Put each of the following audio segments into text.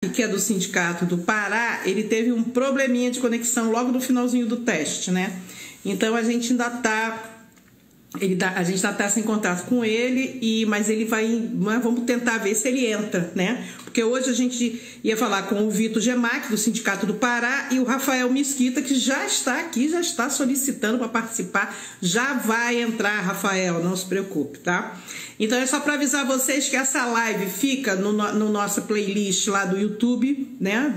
que é do Sindicato do Pará, ele teve um probleminha de conexão logo no finalzinho do teste, né? Então a gente ainda está sem contato com ele, mas ele vai, vamos tentar ver se ele entra, né? Porque hoje a gente ia falar com o Vitor Gemac, do Sindicato do Pará, e o Rafael Mesquita, que já está aqui, já está solicitando para participar. Já vai entrar, Rafael, não se preocupe, tá? Então é só para avisar vocês que essa live fica no nossa playlist lá do YouTube, né?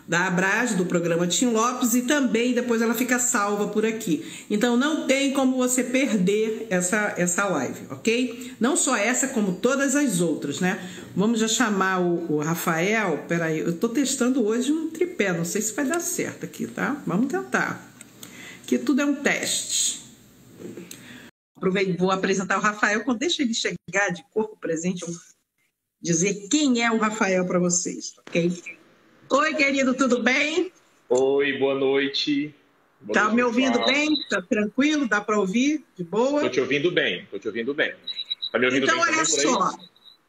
Da Abras, do programa Tim Lopes, e também depois ela fica salva por aqui. Então não tem como você perder essa live, ok? Não só essa, como todas as outras, né? Vamos já chamar o Rafael. Peraí, eu tô testando hoje um tripé, não sei se vai dar certo aqui, tá? Vamos tentar. Aqui tudo é um teste. Vou apresentar o Rafael. Quando deixa ele chegar de corpo presente, eu vou dizer quem é o Rafael para vocês, ok? Oi, querido, tudo bem? Oi, boa noite. Tá me ouvindo bem? Tá tranquilo? Dá para ouvir? De boa? Tô te ouvindo bem, tô te ouvindo bem. Tá me ouvindo então, bem olha só,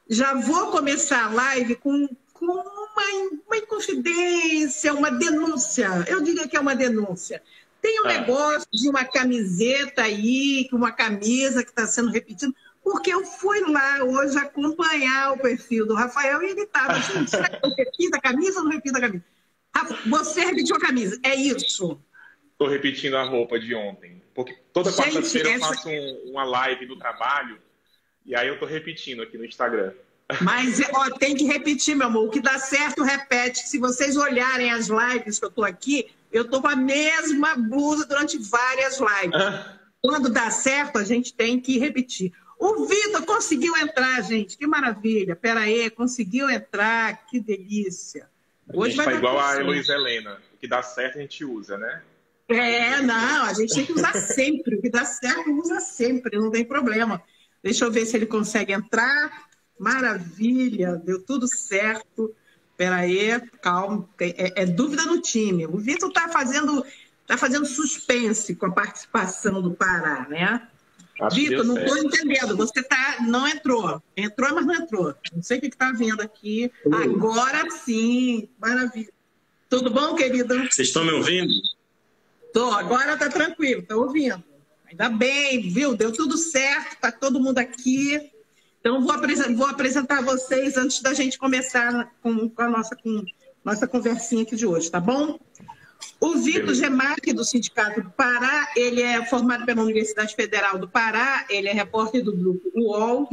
já vou começar a live com uma inconfidência, uma denúncia. Eu diria que é uma denúncia. Tem um negócio de uma camiseta aí, uma camisa que está sendo repetida, porque eu fui lá hoje acompanhar o perfil do Rafael e ele estava, será que eu repito a camisa ou não repito a camisa? Você repetiu a camisa, é isso? Estou repetindo a roupa de ontem, porque toda quarta-feira eu faço uma live do trabalho e aí eu estou repetindo aqui no Instagram. Mas ó, tem que repetir, meu amor, o que dá certo repete. Se vocês olharem as lives que eu estou aqui, eu estou com a mesma blusa durante várias lives. Quando dá certo, a gente tem que repetir. O Vitor conseguiu entrar, gente. Que maravilha. Pera aí, conseguiu entrar. Que delícia. Hoje a gente tá igual a Heloísa Helena. O que dá certo a gente usa, né? Não. A gente tem que usar sempre. O que dá certo, usa sempre. Não tem problema. Deixa eu ver se ele consegue entrar. Maravilha. Deu tudo certo. Pera aí, calma. É dúvida no time. O Vitor tá fazendo suspense com a participação do Pará, né? Vitor, não estou entendendo. Você não entrou. Entrou, mas não entrou. Não sei o que está vendo aqui. Agora sim. Maravilha. Tudo bom, querido? Vocês estão me ouvindo? Tô. Agora está tranquilo. Estou ouvindo. Ainda bem, viu? Deu tudo certo. Está todo mundo aqui. Então, vou apresentar vocês antes da gente começar com a nossa conversinha aqui de hoje, tá bom? O Vitor Gemac, do Sindicato do Pará, ele é formado pela Universidade Federal do Pará, ele é repórter do grupo UOL,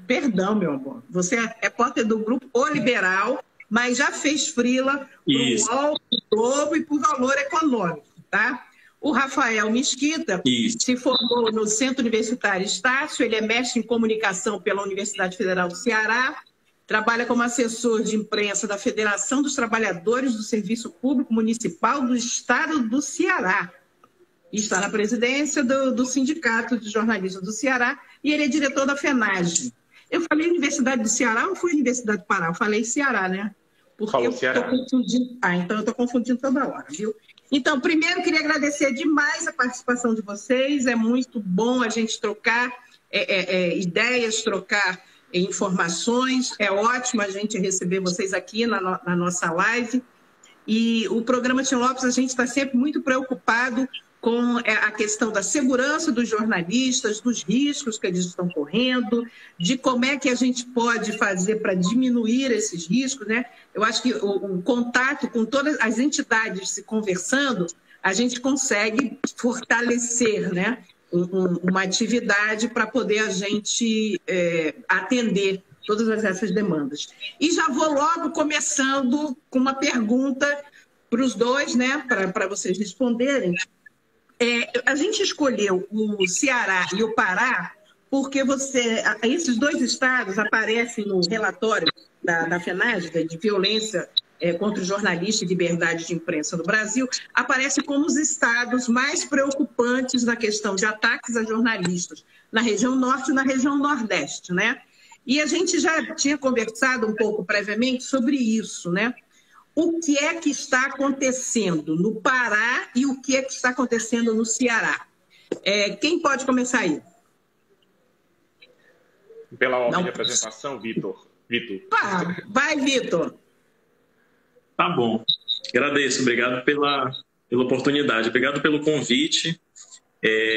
perdão, meu amor, você é repórter do grupo O Liberal, mas já fez frila para o UOL, pro Globo e para o Valor Econômico, tá? O Rafael Mesquita se formou no Centro Universitário Estácio, ele é mestre em comunicação pela Universidade Federal do Ceará, trabalha como assessor de imprensa da Federação dos Trabalhadores do Serviço Público Municipal do Estado do Ceará. E está na presidência do Sindicato de Jornalistas do Ceará e ele é diretor da FENAGE. Eu falei Universidade do Ceará ou foi Universidade do Pará? Eu falei Ceará, né? Porque falou Ceará. Então eu estou confundindo toda hora, viu? Então, primeiro, queria agradecer demais a participação de vocês. É muito bom a gente trocar ideias, trocar informações. É ótimo a gente receber vocês aqui na nossa live. E o programa Tim Lopes, a gente está sempre muito preocupado com a questão da segurança dos jornalistas, dos riscos que eles estão correndo, de como é que a gente pode fazer para diminuir esses riscos, né? Eu acho que o contato com todas as entidades se conversando, a gente consegue fortalecer, né, uma atividade para poder a gente atender todas essas demandas. E já vou logo começando com uma pergunta para os dois, né, para vocês responderem. A gente escolheu o Ceará e o Pará porque esses dois estados aparecem no relatório da FENAGE, de violência contra o jornalista e liberdade de imprensa no Brasil, aparecem como os estados mais preocupantes na questão de ataques a jornalistas na região norte e na região nordeste, né? E a gente já tinha conversado um pouco previamente sobre isso, né? O que é que está acontecendo no Pará e o que é que está acontecendo no Ceará? Quem pode começar aí? Pela ordem de apresentação, Vitor. Vai, Vitor. Tá bom. Agradeço, obrigado pela oportunidade, obrigado pelo convite.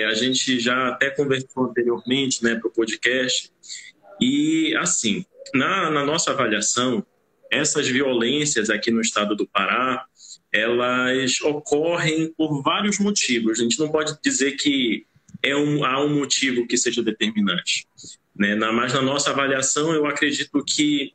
A gente já até conversou anteriormente, né, para o podcast. E, assim, na nossa avaliação, essas violências aqui no estado do Pará, elas ocorrem por vários motivos. A gente não pode dizer que há um motivo que seja determinante, né? Mas na nossa avaliação, eu acredito que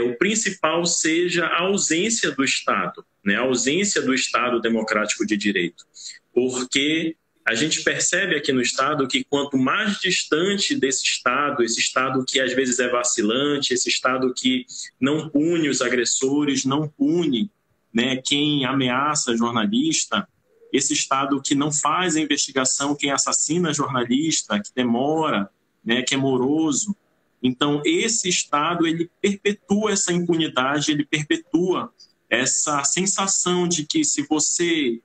o principal seja a ausência do Estado, né? A ausência do Estado democrático de direito. Porque a gente percebe aqui no Estado que quanto mais distante desse Estado, esse Estado que às vezes é vacilante, esse Estado que não pune os agressores, não pune, né, quem ameaça jornalista, esse Estado que não faz a investigação, quem assassina jornalista, que demora, né, que é moroso. Então, esse Estado, ele perpetua essa impunidade, ele perpetua essa sensação de que se você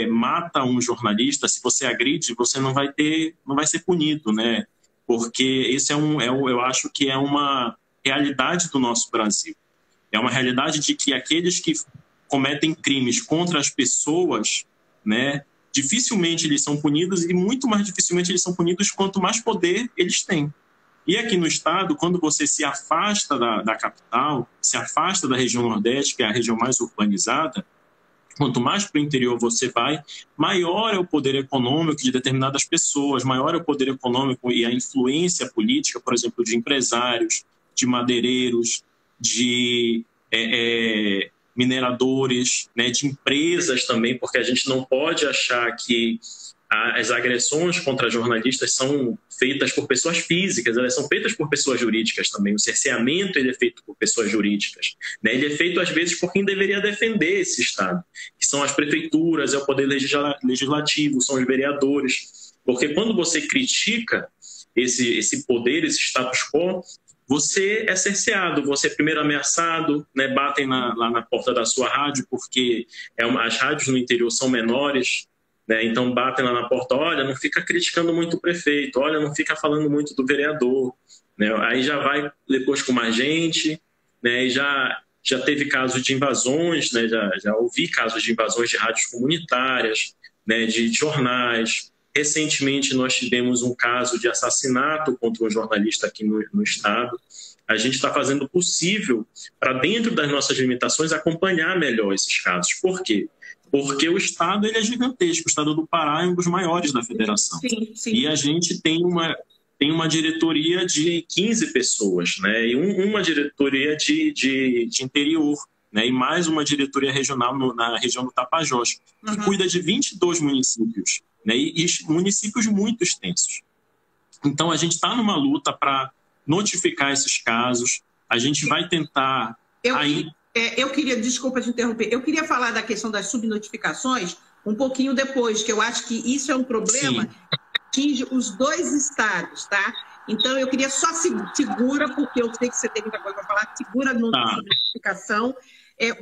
mata um jornalista, se você agride, você não vai ser punido, né? Porque esse eu acho que é uma realidade do nosso Brasil. É uma realidade de que aqueles que cometem crimes contra as pessoas, né, dificilmente eles são punidos e muito mais dificilmente eles são punidos quanto mais poder eles têm. E aqui no estado, quando você se afasta da capital, se afasta da região Nordeste, que é a região mais urbanizada, quanto mais para o interior você vai, maior é o poder econômico de determinadas pessoas, maior é o poder econômico e a influência política, por exemplo, de empresários, de madeireiros, de mineradores, né, de empresas também, porque a gente não pode achar que as agressões contra jornalistas são feitas por pessoas físicas, elas são feitas por pessoas jurídicas também. O cerceamento ele é feito por pessoas jurídicas, né? Ele é feito, às vezes, por quem deveria defender esse Estado, que são as prefeituras, é o poder legislativo, são os vereadores. Porque quando você critica esse poder, esse status quo, você é cerceado, você é primeiro ameaçado, né? Batem lá na porta da sua rádio, porque as rádios no interior são menores, né? Então batem lá na porta, olha, não fica criticando muito o prefeito, olha, não fica falando muito do vereador, né? Aí já vai depois com mais gente, né? E já teve casos de invasões, né? Já ouvi casos de invasões de rádios comunitárias, né? De jornais. Recentemente nós tivemos um caso de assassinato contra um jornalista aqui no estado. A gente está fazendo o possível para, dentro das nossas limitações, acompanhar melhor esses casos. Por quê? Porque o estado ele é gigantesco, o estado do Pará é um dos maiores da federação. Sim, sim. E a gente tem uma diretoria de 15 pessoas, né? E uma diretoria de interior, né? E mais uma diretoria regional na região do Tapajós, que cuida de 22 municípios, né? E municípios muito extensos. Então, a gente está numa luta para notificar esses casos, a gente vai tentar... Eu queria, desculpa te interromper, eu queria falar da questão das subnotificações um pouquinho depois, que eu acho que isso é um problema que atinge os dois estados, tá? Então, eu queria só segura, porque eu sei que você tem muita coisa para falar, segura no notificação.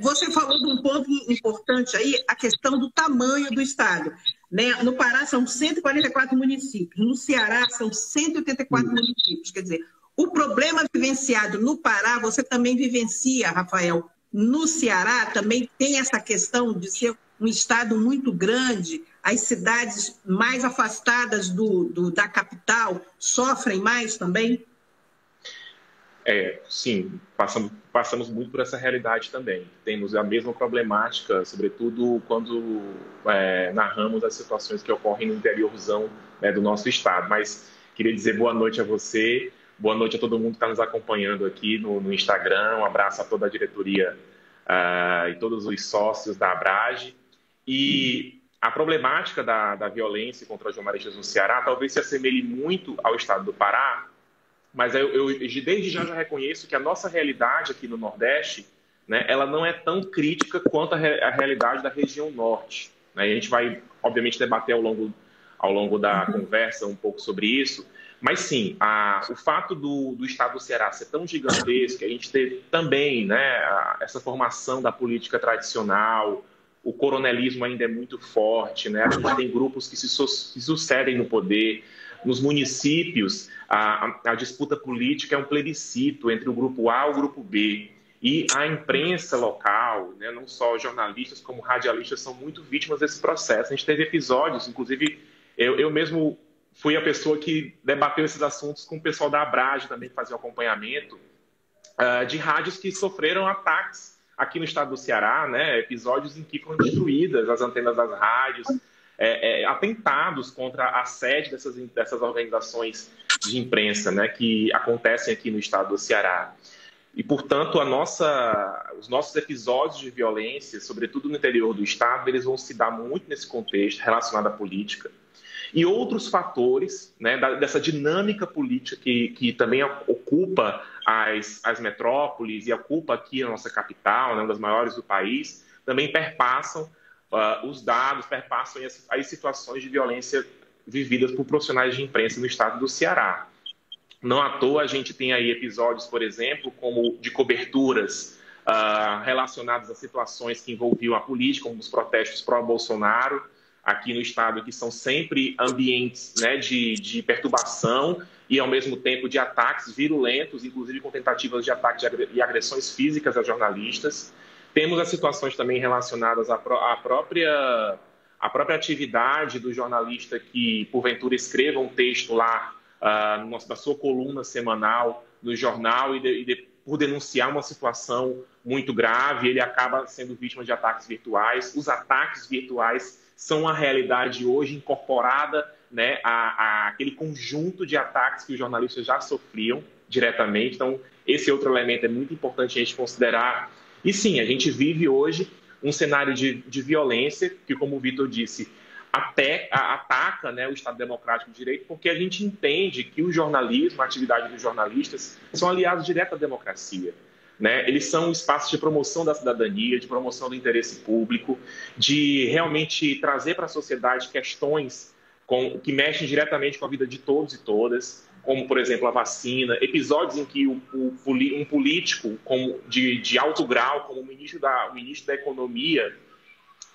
Você falou de um ponto importante aí, a questão do tamanho do estado, né? No Pará são 144 municípios, no Ceará são 184 municípios, quer dizer, o problema vivenciado no Pará, você também vivencia, Rafael, no Ceará também tem essa questão de ser um estado muito grande, as cidades mais afastadas da capital sofrem mais também? Sim, passamos muito por essa realidade também. Temos a mesma problemática, sobretudo quando narramos as situações que ocorrem no interiorzão, né, do nosso estado. Mas queria dizer boa noite a você, boa noite a todo mundo que está nos acompanhando aqui no Instagram. Um abraço a toda a diretoria e todos os sócios da Abrage. E a problemática da violência contra os jornalistas no Ceará talvez se assemelhe muito ao estado do Pará, mas eu desde já reconheço que a nossa realidade aqui no Nordeste, né, ela não é tão crítica quanto a realidade da região Norte, né? E a gente vai, obviamente, debater ao longo da conversa um pouco sobre isso, mas sim, o fato do estado do Ceará ser tão gigantesco, a gente ter também, né, essa formação da política tradicional, o coronelismo ainda é muito forte, né? A gente tem grupos que se sucedem no poder. Nos municípios, a disputa política é um plebiscito entre o grupo A e o grupo B. E a imprensa local, né, não só jornalistas como radialistas, são muito vítimas desse processo. A gente teve episódios, inclusive eu mesmo fui a pessoa que debateu esses assuntos com o pessoal da Abrage também, que fazia o acompanhamento, de rádios que sofreram ataques aqui no estado do Ceará, né, episódios em que foram destruídas as antenas das rádios, atentados contra a sede dessas organizações de imprensa, né, que acontecem aqui no estado do Ceará. E, portanto, os nossos episódios de violência, sobretudo no interior do estado, eles vão se dar muito nesse contexto relacionado à política. E outros fatores, né, dessa dinâmica política que também ocupa as metrópoles e ocupa aqui a nossa capital, né, uma das maiores do país, também perpassam os dados, perpassam as situações de violência vividas por profissionais de imprensa no estado do Ceará. Não à toa a gente tem aí episódios, por exemplo, como de coberturas relacionadas a situações que envolviam a política, como os protestos pró-Bolsonaro, aqui no estado, que são sempre ambientes, né, de perturbação e, ao mesmo tempo, de ataques virulentos, inclusive com tentativas de ataque e agressões físicas a jornalistas. Temos as situações também relacionadas à própria atividade do jornalista que, porventura, escreva um texto lá da sua coluna semanal no jornal e por denunciar uma situação muito grave, ele acaba sendo vítima de ataques virtuais. Os ataques virtuais são uma realidade hoje incorporada, né, àquele conjunto de ataques que os jornalistas já sofriam diretamente. Então, esse outro elemento é muito importante a gente considerar. E sim, a gente vive hoje um cenário de violência que, como o Vitor disse, ataca, né, o Estado Democrático de Direito, porque a gente entende que o jornalismo, a atividade dos jornalistas, são aliados diretos à democracia. Né? Eles são um espaço de promoção da cidadania, de promoção do interesse público, de realmente trazer para a sociedade questões que mexem diretamente com a vida de todos e todas, como, por exemplo, a vacina, episódios em que um político de alto grau, como o ministro da Economia,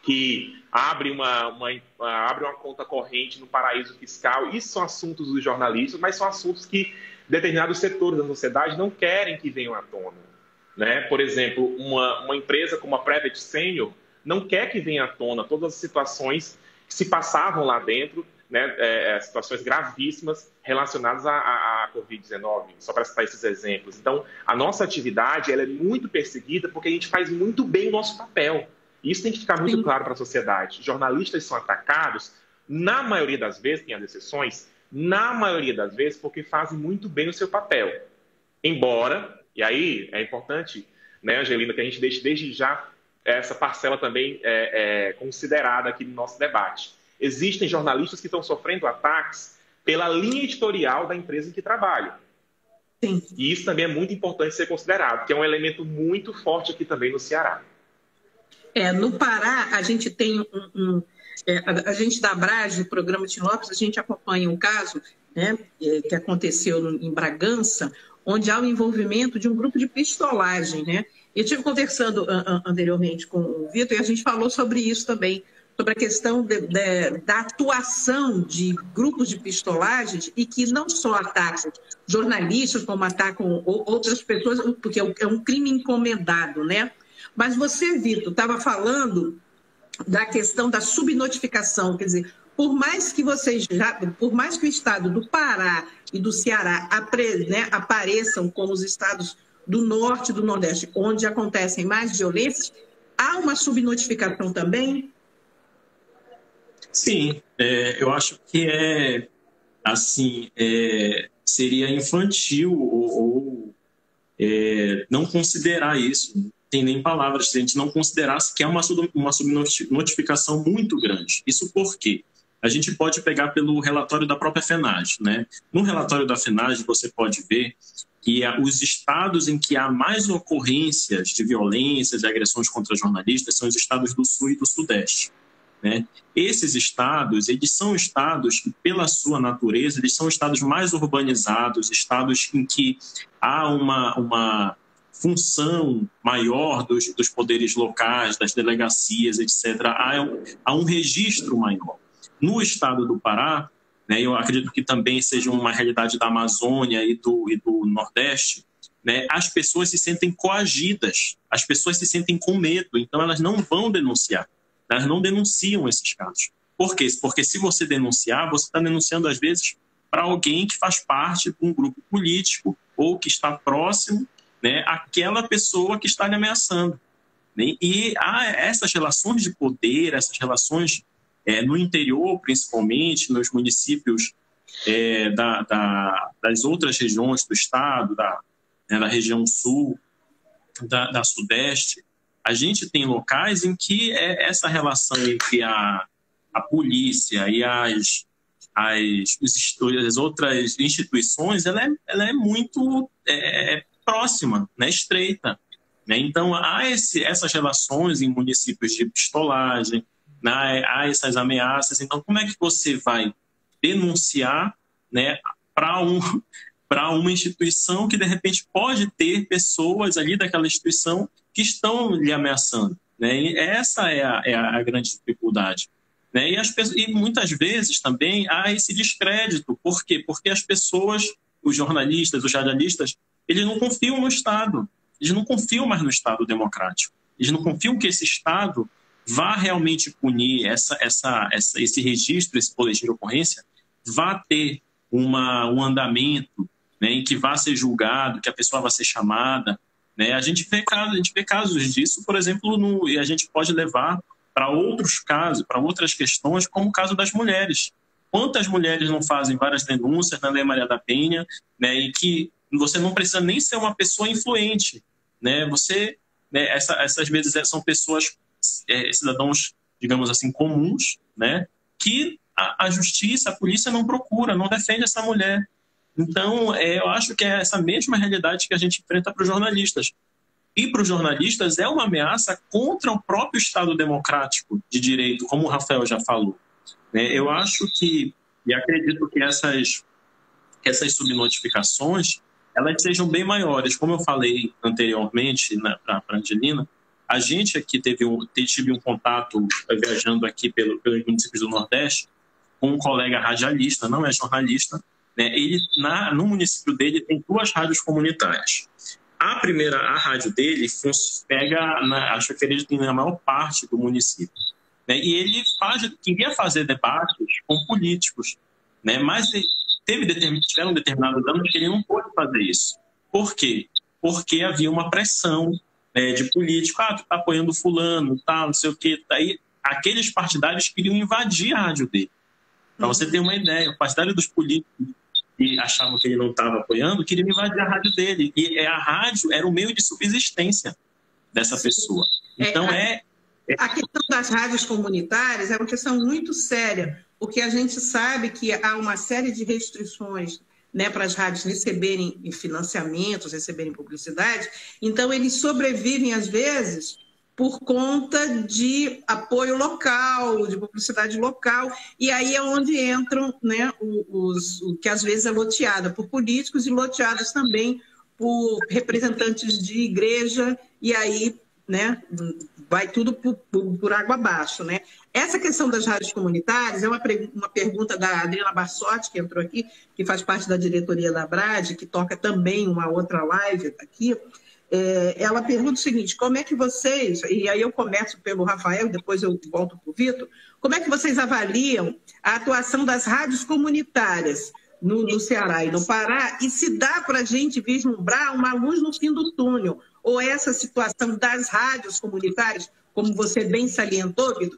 que abre uma conta corrente no paraíso fiscal. Isso são assuntos dos jornalistas, mas são assuntos que determinados setores da sociedade não querem que venham à tona. Né? Por exemplo, uma empresa como a Private Senior não quer que venha à tona todas as situações que se passavam lá dentro, né? Situações gravíssimas relacionadas à Covid-19, só para citar esses exemplos. Então, a nossa atividade ela é muito perseguida porque a gente faz muito bem o nosso papel. Isso tem que ficar muito claro para a sociedade. Jornalistas são atacados, na maioria das vezes, tem as exceções, na maioria das vezes porque fazem muito bem o seu papel. Embora... E aí é importante, né, Angelina, que a gente deixe desde já essa parcela também considerada aqui no nosso debate. Existem jornalistas que estão sofrendo ataques pela linha editorial da empresa em que trabalham. Sim. E isso também é muito importante ser considerado, que é um elemento muito forte aqui também no Ceará. No Pará, a gente tem a gente da Abrage, do programa Tim Lopes, a gente acompanha um caso, né, que aconteceu em Bragança, onde há o envolvimento de um grupo de pistolagem, né? Eu estive conversando anteriormente com o Vitor e a gente falou sobre isso também, sobre a questão da atuação de grupos de pistolagens e que não só atacam jornalistas, como atacam outras pessoas, porque é um crime encomendado, né? Mas você, Vitor, estava falando da questão da subnotificação, quer dizer, por mais que o estado do Pará e do Ceará apareçam como os estados do Norte e do Nordeste, onde acontecem mais violências, há uma subnotificação também? Sim, eu acho que seria infantil ou não considerar isso. Não tem nem palavras se a gente não considerasse que é uma subnotificação muito grande. Isso por quê? A gente pode pegar pelo relatório da própria FENAGE, né? No relatório da FENAGE, você pode ver que os estados em que há mais ocorrências de violências e agressões contra jornalistas são os estados do Sul e do Sudeste, né? Esses estados, eles são estados que, pela sua natureza, eles são estados mais urbanizados, estados em que há uma função maior dos poderes locais, das delegacias, etc. Há um registro maior. No estado do Pará, né, eu acredito que também seja uma realidade da Amazônia e do Nordeste, né, as pessoas se sentem coagidas, as pessoas se sentem com medo, então elas não vão denunciar, elas não denunciam esses casos. Por quê? Porque se você denunciar, você está denunciando às vezes para alguém que faz parte de um grupo político ou que está próximo, né, àquela pessoa que está lhe ameaçando. E há essas relações de poder, essas relações no interior, principalmente, nos municípios das outras regiões do estado, da região sul, da sudeste. A gente tem locais em que essa relação entre a polícia e as outras instituições ela é muito próxima, né, estreita. Né? Então, há essas relações em municípios de pistolagem, né? Há essas ameaças. Então, como é que você vai denunciar, né, para uma instituição que, de repente, pode ter pessoas ali daquela instituição que estão lhe ameaçando? Né? E essa é a grande dificuldade. Né? E muitas vezes também há esse descrédito. Por quê? Porque as pessoas, os jornalistas, eles não confiam no Estado. Eles não confiam mais no Estado democrático. Eles não confiam que esse Estado vá realmente punir esse registro, esse boletim de ocorrência, vá ter um andamento, né, em que vá ser julgado, que a pessoa vai ser chamada. Né? A gente vê casos disso, por exemplo, e a gente pode levar para outros casos, para outras questões, como o caso das mulheres. Quantas mulheres não fazem várias denúncias na Lei Maria da Penha, né, e que você não precisa nem ser uma pessoa influente. Né? Essas vezes são pessoas, cidadãos, digamos assim, comuns, né? Que a justiça, a polícia não procura, não defende essa mulher. Então, eu acho que é essa mesma realidade que a gente enfrenta para os jornalistas. E para os jornalistas é uma ameaça contra o próprio Estado democrático de direito, como o Rafael já falou. Eu acho que, e acredito que essas subnotificações elas sejam bem maiores. Como eu falei anteriormente para a Angelina, a gente aqui tive um contato, viajando aqui pelos municípios do Nordeste, com um colega radialista, não é jornalista. Né? Ele, no município dele, tem 2 rádios comunitárias. A rádio dele pega, acho que ele tem na maior parte do município. Né? E ele queria fazer debates com políticos, né? Mas tiveram determinados anos que ele não pôde fazer isso. Por quê? Porque havia uma pressão de político. Tu tá apoiando fulano, tá, não sei o quê. Daí, aqueles partidários queriam invadir a rádio dele. Para você ter uma ideia, o partidário dos políticos que achavam que ele não estava apoiando, queriam invadir a rádio dele. E a rádio era o meio de subsistência dessa pessoa. Então, A questão das rádios comunitárias é uma questão muito séria, porque a gente sabe que há uma série de restrições, né, para as rádios receberem financiamentos, receberem publicidade. Então, eles sobrevivem, às vezes, por conta de apoio local, de publicidade local, e aí é onde entram, né, o que às vezes é loteada por políticos e loteadas também por representantes de igreja, e aí, né, vai tudo por água abaixo, né? Essa questão das rádios comunitárias é uma pergunta da Adriana Barsotti, que entrou aqui, que faz parte da diretoria da Abrad, que toca também uma outra live aqui. Ela pergunta o seguinte: como é que vocês, e aí eu começo pelo Rafael, depois eu volto para o Vitor, como é que vocês avaliam a atuação das rádios comunitárias no Ceará e no Pará, e se dá para a gente vislumbrar uma luz no fim do túnel, ou essa situação das rádios comunitárias, como você bem salientou, Vitor,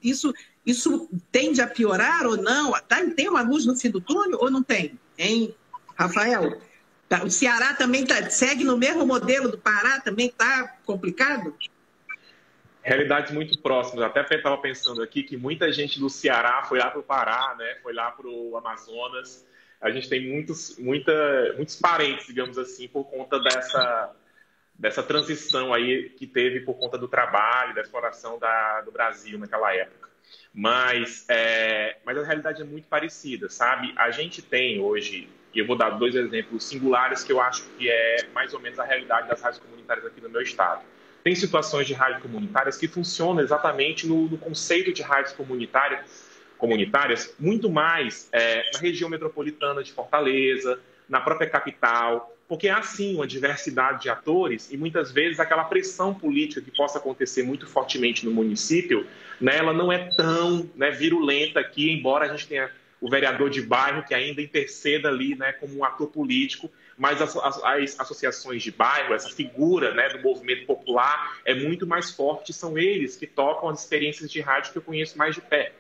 isso tende a piorar ou não? Tem uma luz no fim do túnel ou não tem? Hein, Rafael? O Ceará também segue no mesmo modelo do Pará? Também está complicado? Realidades muito próximas. Até estava pensando aqui que muita gente do Ceará foi lá para o Pará, né? Foi lá para o Amazonas. A gente tem muitos parentes, digamos assim, por conta dessa transição aí que teve por conta do trabalho, da exploração do Brasil naquela época. Mas a realidade é muito parecida, sabe? A gente tem hoje, e eu vou dar 2 exemplos singulares que eu acho que é mais ou menos a realidade das rádios comunitárias aqui no meu estado. Tem situações de rádios comunitárias que funcionam exatamente no conceito de rádios comunitárias muito mais na região metropolitana de Fortaleza, na própria capital, porque há sim uma diversidade de atores e muitas vezes aquela pressão política que possa acontecer muito fortemente no município, né, ela não é tão, né, virulenta aqui, embora a gente tenha o vereador de bairro que ainda interceda ali, né, como um ator político, mas as associações de bairro, essa figura, né, do movimento popular é muito mais forte, são eles que tocam as experiências de rádio que eu conheço mais de perto,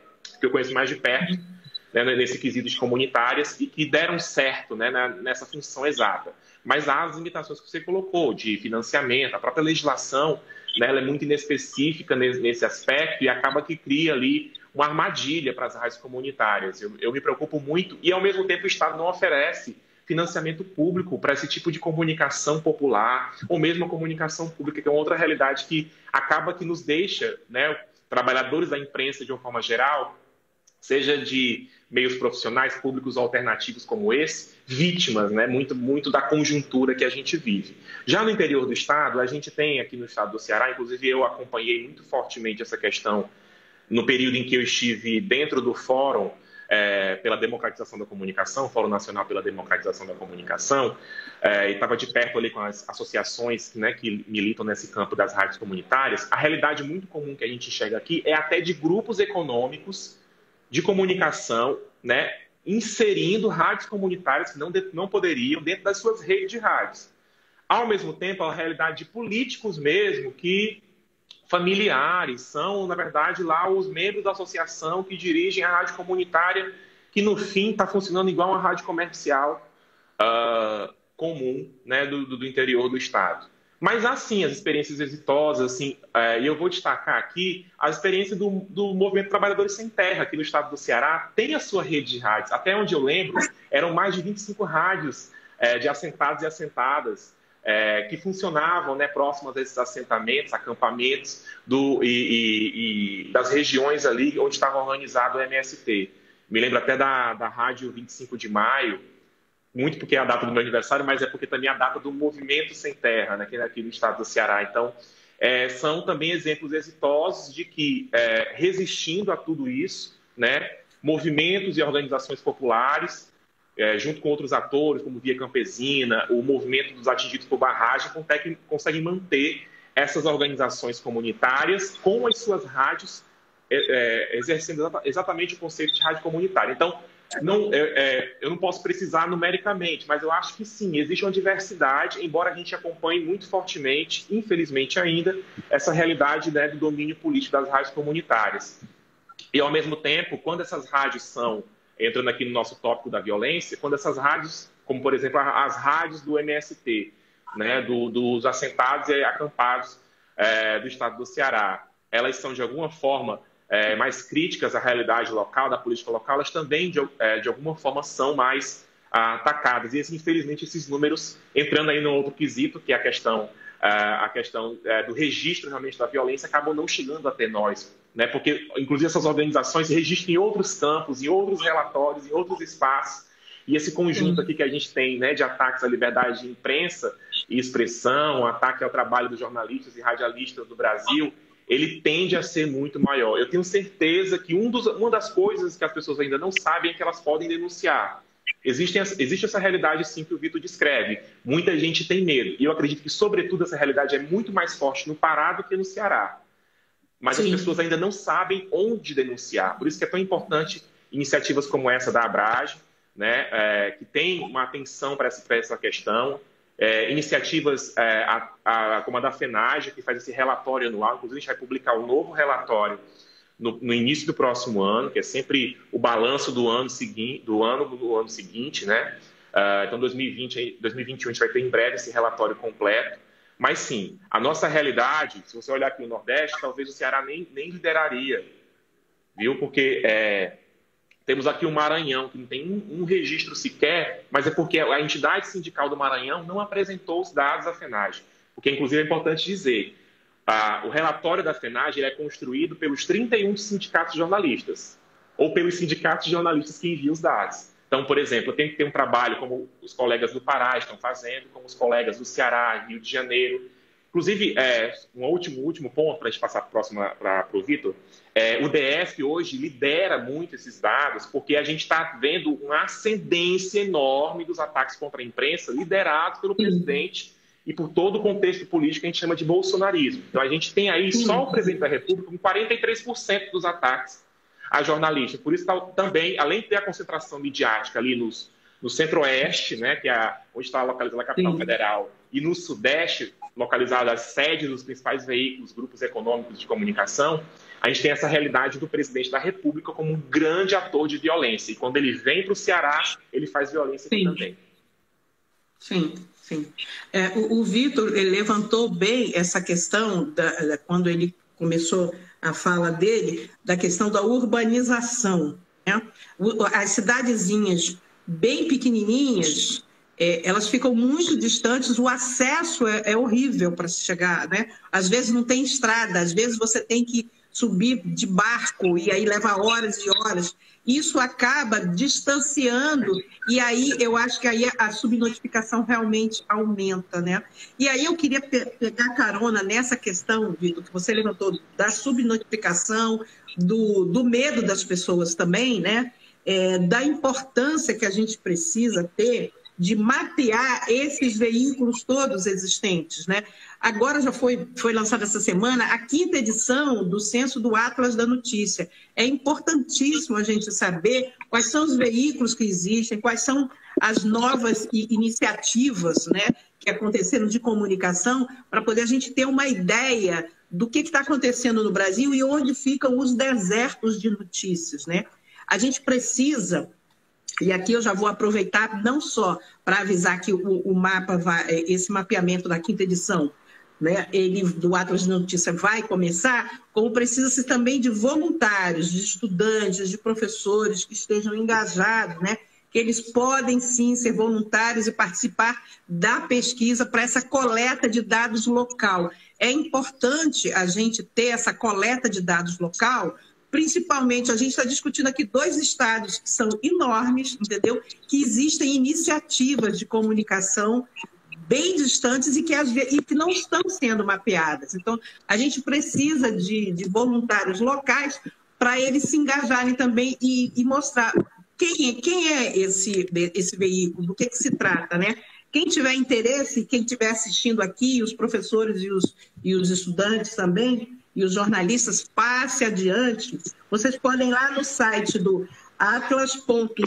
né, nesse quesito de comunitárias e que deram certo, né, nessa função exata. Mas há as limitações que você colocou, de financiamento, a própria legislação, né, ela é muito inespecífica nesse aspecto e acaba que cria ali uma armadilha para as rádios comunitárias. Eu me preocupo muito e, ao mesmo tempo, o Estado não oferece financiamento público para esse tipo de comunicação popular ou mesmo a comunicação pública, que é uma outra realidade que acaba que nos deixa, né, trabalhadores da imprensa, de uma forma geral, seja de meios profissionais, públicos alternativos como esse, vítimas, né, muito da conjuntura que a gente vive. Já no interior do Estado, a gente tem aqui no Estado do Ceará, inclusive eu acompanhei muito fortemente essa questão no período em que eu estive dentro do Fórum pela Democratização da Comunicação, Fórum Nacional pela Democratização da Comunicação, e estava de perto ali com as associações, né, que militam nesse campo das rádios comunitárias. A realidade muito comum que a gente enxerga aqui é até de grupos econômicos de comunicação, né, inserindo rádios comunitárias que não poderiam dentro das suas redes de rádios. Ao mesmo tempo, a realidade de políticos mesmo, que familiares são, na verdade, lá os membros da associação que dirigem a rádio comunitária, que no fim está funcionando igual uma rádio comercial comum, né, do interior do Estado. Mas há sim as experiências exitosas, assim, e eu vou destacar aqui a experiência do Movimento Trabalhadores Sem Terra, aqui no estado do Ceará, tem a sua rede de rádios. Até onde eu lembro, eram mais de 25 rádios de assentados e assentadas que funcionavam, né, próximas a esses assentamentos, acampamentos e das regiões ali onde estava organizado o MST. Me lembro até da Rádio 25 de Maio, muito porque é a data do meu aniversário, mas é porque também é a data do Movimento Sem Terra, né, aqui no estado do Ceará. Então, são também exemplos exitosos de que, resistindo a tudo isso, né, movimentos e organizações populares, junto com outros atores, como Via Campesina, o movimento dos atingidos por barragem, conseguem manter essas organizações comunitárias com as suas rádios, exercendo exatamente o conceito de rádio comunitária. Então, eu não posso precisar numericamente, mas eu acho que sim, existe uma diversidade, embora a gente acompanhe muito fortemente, infelizmente ainda, essa realidade, né, do domínio político das rádios comunitárias. E, ao mesmo tempo, quando essas rádios são, entrando aqui no nosso tópico da violência, quando essas rádios, como por exemplo as rádios do MST, né, dos assentados e acampados do estado do Ceará, elas são de alguma forma mais críticas à realidade local, da política local, elas também, de alguma forma, são mais atacadas. E, infelizmente, esses números, entrando aí no outro quesito, que é a questão do registro realmente da violência, acabam não chegando até nós, né? Porque, inclusive, essas organizações registram em outros campos, em outros relatórios, em outros espaços, e esse conjunto aqui que a gente tem, né, de ataques à liberdade de imprensa e expressão, ataque ao trabalho dos jornalistas e radialistas do Brasil, ele tende a ser muito maior. Eu tenho certeza que uma das coisas que as pessoas ainda não sabem é que elas podem denunciar. Existe essa realidade, sim, que o Vitor descreve. Muita gente tem medo. E eu acredito que, sobretudo, essa realidade é muito mais forte no Pará do que no Ceará. Mas sim, as pessoas ainda não sabem onde denunciar. Por isso que é tão importante iniciativas como essa da Abrage, né, que tem uma atenção para essa questão. Iniciativas como a da FENAGE, que faz esse relatório anual. Inclusive, a gente vai publicar um novo relatório no início do próximo ano, que é sempre o balanço do ano seguinte, né? Então, 2021, a gente vai ter em breve esse relatório completo. Mas, sim, a nossa realidade, se você olhar aqui no Nordeste, talvez o Ceará nem lideraria, viu? Porque temos aqui o Maranhão, que não tem um registro sequer, mas é porque a entidade sindical do Maranhão não apresentou os dados à FENAGE. Porque, inclusive, é importante dizer, o relatório da FENAGE é construído pelos 31 sindicatos jornalistas, ou pelos sindicatos jornalistas que enviam os dados. Então, por exemplo, tem que ter um trabalho como os colegas do Pará estão fazendo, como os colegas do Ceará, Rio de Janeiro, Inclusive, um último ponto para a gente passar para o Vitor, o DF hoje lidera muito esses dados, porque a gente está vendo uma ascendência enorme dos ataques contra a imprensa liderados pelo presidente e por todo o contexto político que a gente chama de bolsonarismo. Então, a gente tem aí só o presidente da República com 43% dos ataques a jornalistas. Por isso, também, além de ter a concentração midiática ali no centro-oeste, né, que é onde está localizada a capital federal, e no sudeste, localizada as sedes dos principais veículos, grupos econômicos de comunicação, a gente tem essa realidade do presidente da República como um grande ator de violência. E quando ele vem para o Ceará, ele faz violência aqui também. Sim, sim. O Vitor levantou bem essa questão, quando ele começou a fala dele, da questão da urbanização, né? As cidadezinhas bem pequenininhas, elas ficam muito distantes, o acesso é horrível para se chegar, né? Às vezes não tem estrada, às vezes você tem que subir de barco e aí leva horas e horas. Isso acaba distanciando e aí eu acho que aí a subnotificação realmente aumenta, né? E aí eu queria pegar carona nessa questão, Vitor, que você levantou, da subnotificação, do medo das pessoas também, né? Da importância que a gente precisa ter de mapear esses veículos todos existentes, né? Agora já foi lançada essa semana a 5ª edição do Censo do Atlas da Notícia. É importantíssimo a gente saber quais são os veículos que existem, quais são as novas iniciativas, né, que aconteceram de comunicação, para poder a gente ter uma ideia do que está acontecendo no Brasil e onde ficam os desertos de notícias, né? A gente precisa... E aqui eu já vou aproveitar não só para avisar que o mapa esse mapeamento da 5ª edição, né, do Atlas de Notícia vai começar, como precisa-se também de voluntários, de estudantes, de professores que estejam engajados, né, que eles podem sim ser voluntários e participar da pesquisa para essa coleta de dados local. É importante a gente ter essa coleta de dados local. Principalmente, a gente está discutindo aqui 2 estados que são enormes, entendeu? Que existem iniciativas de comunicação bem distantes e que não estão sendo mapeadas. Então, a gente precisa de voluntários locais para eles se engajarem também e mostrar quem é esse veículo, do que se trata, né? Quem tiver interesse, quem estiver assistindo aqui, os professores e os estudantes também, e os jornalistas, passe adiante, vocês podem ir lá no site do atlas.jor.br,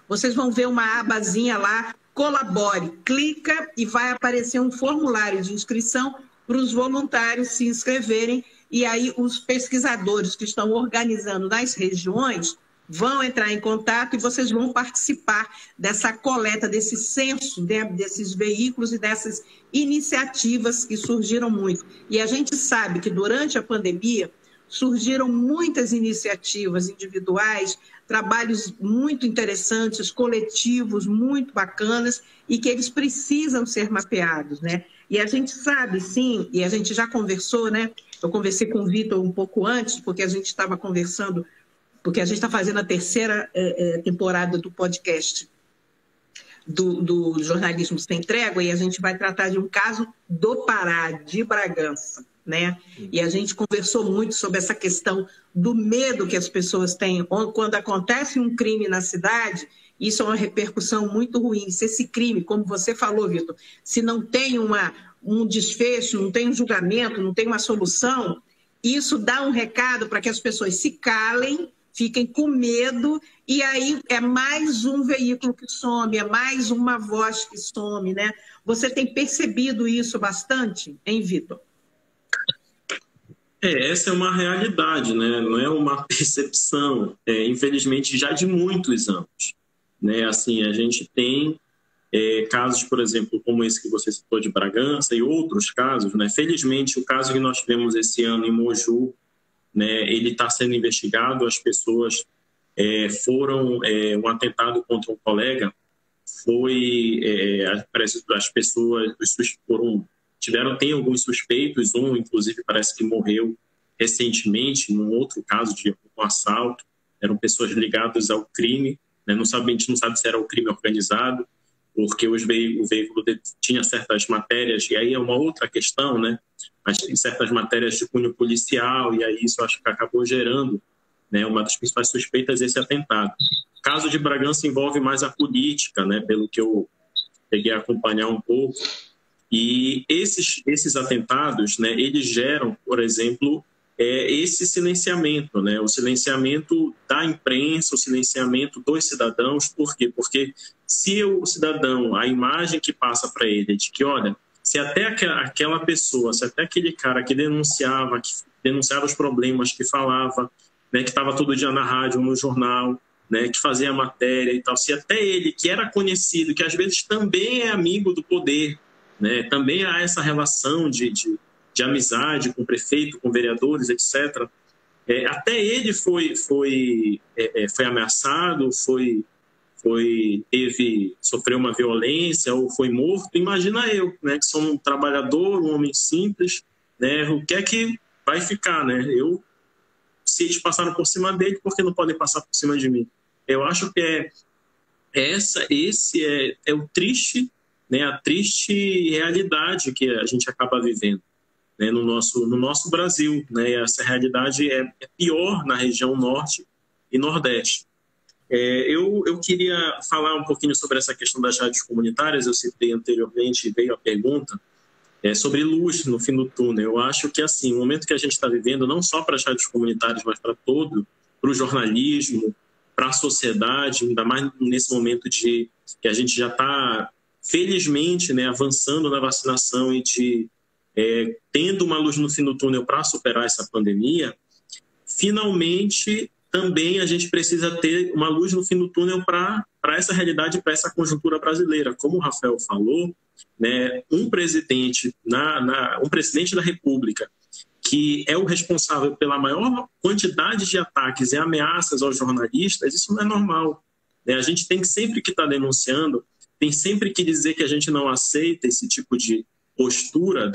vocês vão ver uma abazinha lá, colabore, clica e vai aparecer um formulário de inscrição para os voluntários se inscreverem, e aí os pesquisadores que estão organizando nas regiões vão entrar em contato e vocês vão participar dessa coleta, desse censo, né, desses veículos e dessas iniciativas que surgiram muito. E a gente sabe que durante a pandemia surgiram muitas iniciativas individuais, trabalhos muito interessantes, coletivos muito bacanas e que eles precisam ser mapeados, né? E a gente sabe, sim, e a gente já conversou, né? Eu conversei com o Vitor um pouco antes, porque a gente estava conversando, porque a gente está fazendo a 3ª temporada do podcast do Jornalismo Sem Trégua, e a gente vai tratar de um caso do Pará, de Bragança, né? E a gente conversou muito sobre essa questão do medo que as pessoas têm. Quando acontece um crime na cidade, isso é uma repercussão muito ruim. Se esse crime, como você falou, Vitor, se não tem um desfecho, não tem um julgamento, não tem uma solução, isso dá um recado para que as pessoas se calem, fiquem com medo, e aí é mais um veículo que some, é mais uma voz que some, né? Você tem percebido isso bastante, hein, Vitor? Essa é uma realidade, né? Não é uma percepção, infelizmente, já de muitos anos, né? Assim, a gente tem casos, por exemplo, como esse que você citou de Bragança e outros casos, né? Felizmente, o caso que nós tivemos esse ano em Moju, né, ele está sendo investigado, as pessoas foram... um atentado contra um colega as pessoas tem alguns suspeitos, um inclusive parece que morreu recentemente num outro caso de um assalto, eram pessoas ligadas ao crime, né? A gente não sabe se era o crime organizado porque o veículo tinha certas matérias, e aí é uma outra questão, né? Mas tem certas matérias de cunho policial, e aí isso acho que acabou gerando, né, uma das principais suspeitas desse atentado. O caso de Bragança envolve mais a política, né, pelo que eu peguei a acompanhar um pouco, e esses atentados, né, eles geram, por exemplo, esse silenciamento, né, o silenciamento da imprensa, o silenciamento dos cidadãos. Por quê? Porque se o cidadão, a imagem que passa para ele é de que, olha, se até aquela pessoa, se até aquele cara que denunciava os problemas, que falava, né, que estava todo dia na rádio, no jornal, né, que fazia matéria e tal, se até ele, que era conhecido, que às vezes também é amigo do poder, né, também há essa relação de amizade com o prefeito, com vereadores, etc., até ele foi ameaçado, sofreu uma violência ou foi morto. Imagina eu, né, que sou um trabalhador, um homem simples, né, o que é que vai ficar, né? Se eles passaram por cima dele, por que não podem passar por cima de mim? Eu acho que esse é o triste, né, a triste realidade que a gente acaba vivendo, né, no nosso Brasil, né? Essa realidade é pior na região norte e nordeste. Eu queria falar um pouquinho sobre essa questão das rádios comunitárias. Eu citei anteriormente, veio a pergunta, sobre luz no fim do túnel. Eu acho que, assim, o momento que a gente está vivendo, não só para as rádios comunitárias, mas para o jornalismo, para a sociedade, ainda mais nesse momento que a gente já está, felizmente, né, avançando na vacinação e tendo uma luz no fim do túnel para superar essa pandemia, finalmente também a gente precisa ter uma luz no fim do túnel para essa realidade, para essa conjuntura brasileira. Como o Rafael falou, né, um presidente da República, que é o responsável pela maior quantidade de ataques e ameaças aos jornalistas, isso não é normal, né? A gente tem sempre que estar denunciando, tem sempre que dizer que a gente não aceita esse tipo de postura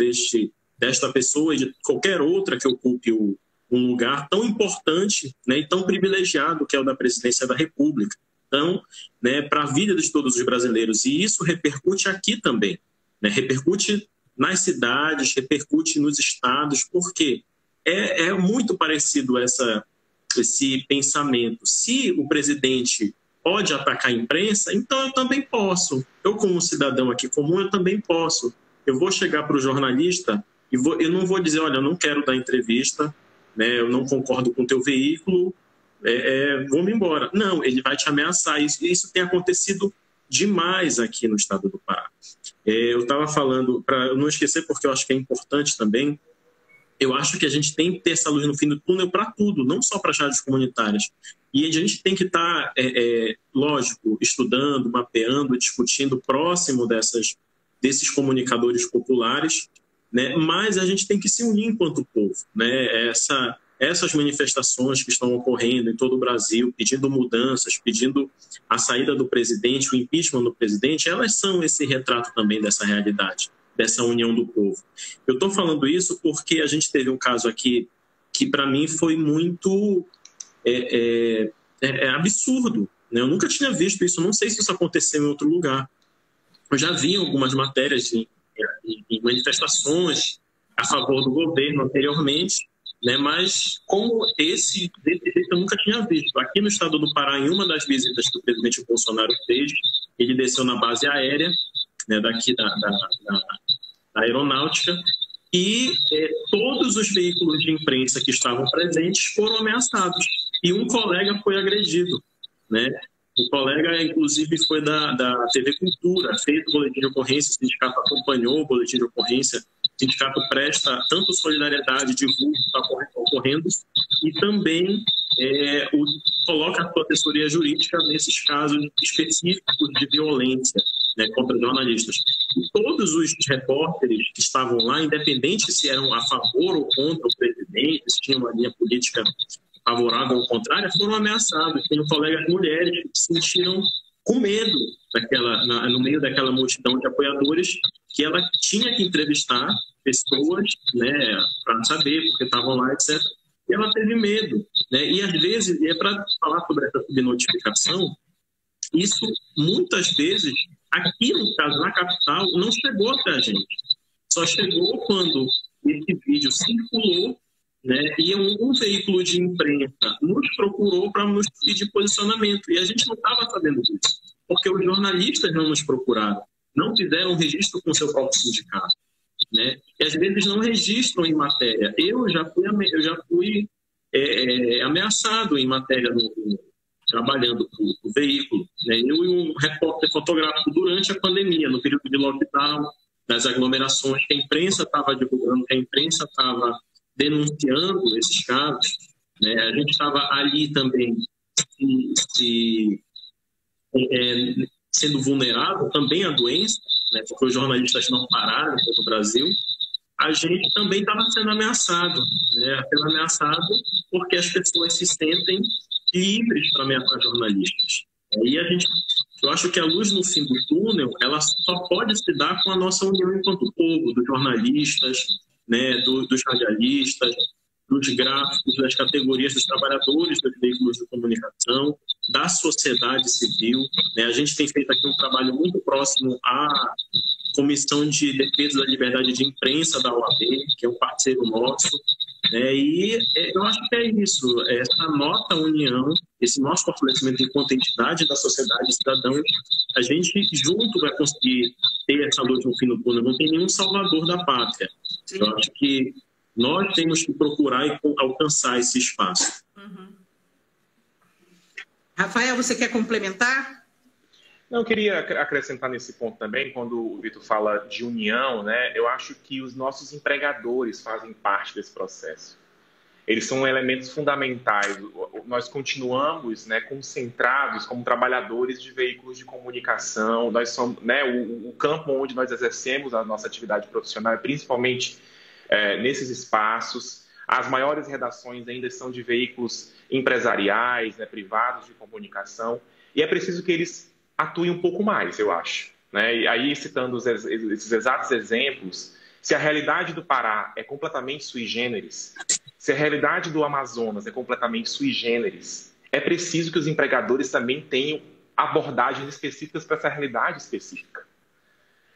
desta pessoa e de qualquer outra que ocupe um lugar tão importante, né, e tão privilegiado que é o da presidência da República. Então, né, para a vida de todos os brasileiros. E isso repercute aqui também, né, repercute nas cidades, repercute nos estados, porque é muito parecido esse pensamento. Se o presidente pode atacar a imprensa, então eu também posso. Eu, como cidadão aqui comum, eu também posso. Eu vou chegar para o jornalista e eu não vou dizer, olha, eu não quero dar entrevista, né, eu não concordo com o teu veículo, vou-me embora. Não, ele vai te ameaçar. Isso tem acontecido demais aqui no estado do Pará. Eu estava falando, para eu não esquecer, porque eu acho que é importante também, eu acho que a gente tem que ter essa luz no fim do túnel para tudo, não só para as rádios comunitárias. E a gente tem que estar, lógico, estudando, mapeando, discutindo próximo desses comunicadores populares, né? Mas a gente tem que se unir enquanto povo, né? Essas manifestações que estão ocorrendo em todo o Brasil, pedindo mudanças, pedindo a saída do presidente, o impeachment do presidente, elas são esse retrato também dessa realidade, dessa união do povo. Eu estou falando isso porque a gente teve um caso aqui que, para mim, foi muito absurdo, né? Eu nunca tinha visto isso, não sei se isso aconteceu em outro lugar. Eu já vi algumas matérias em manifestações a favor do governo anteriormente, né? Mas como desse jeito eu nunca tinha visto. Aqui no estado do Pará, em uma das visitas que o presidente Bolsonaro fez, ele desceu na base aérea, né, daqui da aeronáutica, e todos os veículos de imprensa que estavam presentes foram ameaçados. E um colega foi agredido, né? O colega, inclusive, foi da TV Cultura, fez o boletim de ocorrência, o sindicato acompanhou o boletim de ocorrência, o sindicato presta tanto solidariedade, divulga o que está ocorrendo, e também coloca a sua assessoria jurídica nesses casos específicos de violência, né, contra jornalistas. E todos os repórteres que estavam lá, independente se eram a favor ou contra o presidente, se tinham uma linha política favorável ou contrária, foram ameaçados. Tenho colegas mulheres que se sentiram com medo no meio daquela multidão de apoiadores, que ela tinha que entrevistar pessoas, né, para saber porque estavam lá, etc. E ela teve medo, né? E às vezes, para falar sobre essa subnotificação, isso muitas vezes Aqui, no caso, na capital, não chegou até a gente. Só chegou quando esse vídeo circulou, né, e um veículo de imprensa nos procurou para nos pedir posicionamento. E a gente não estava sabendo disso, porque os jornalistas não nos procuraram, não fizeram registro com o seu próprio sindicato, né? E às vezes não registram em matéria. Eu já fui ameaçado em matéria trabalhando com o veículo, né? Eu e um repórter fotográfico durante a pandemia, no período de lockdown, das aglomerações, que a imprensa estava divulgando, que a imprensa estava denunciando esses casos, né? A gente estava ali também sendo vulnerável também à doença, né? Porque os jornalistas não pararam no Brasil. A gente também estava sendo ameaçado, né? Sendo ameaçado porque as pessoas se sentem livres para ameaçar jornalistas. E eu acho que a luz no fim do túnel, ela só pode se dar com a nossa união enquanto povo, dos jornalistas, né? Dos radialistas, dos gráficos, das categorias dos trabalhadores dos veículos de comunicação, da sociedade civil, né? A gente tem feito aqui um trabalho muito próximo à Comissão de Defesa da Liberdade de Imprensa da OAB, que é um parceiro nosso, né? E eu acho que é isso, essa nossa união, esse nosso fortalecimento enquanto entidade da sociedade cidadã, a gente junto vai conseguir ter essa luz no fim do túnel. Não tem nenhum salvador da pátria. Sim. Eu acho que nós temos que procurar e alcançar esse espaço. Uhum. Rafael, você quer complementar? Não, eu queria acrescentar nesse ponto também, quando o Vitor fala de união, né? Eu acho que os nossos empregadores fazem parte desse processo. Eles são elementos fundamentais. Nós continuamos, né, concentrados como trabalhadores de veículos de comunicação. Nós somos, né, o campo onde nós exercemos a nossa atividade profissional, principalmente nesses espaços. As maiores redações ainda são de veículos empresariais, né, privados de comunicação. E é preciso que eles atuem um pouco mais, eu acho, né? E aí, citando esses exatos exemplos, se a realidade do Pará é completamente sui generis, se a realidade do Amazonas é completamente sui generis, é preciso que os empregadores também tenham abordagens específicas para essa realidade específica.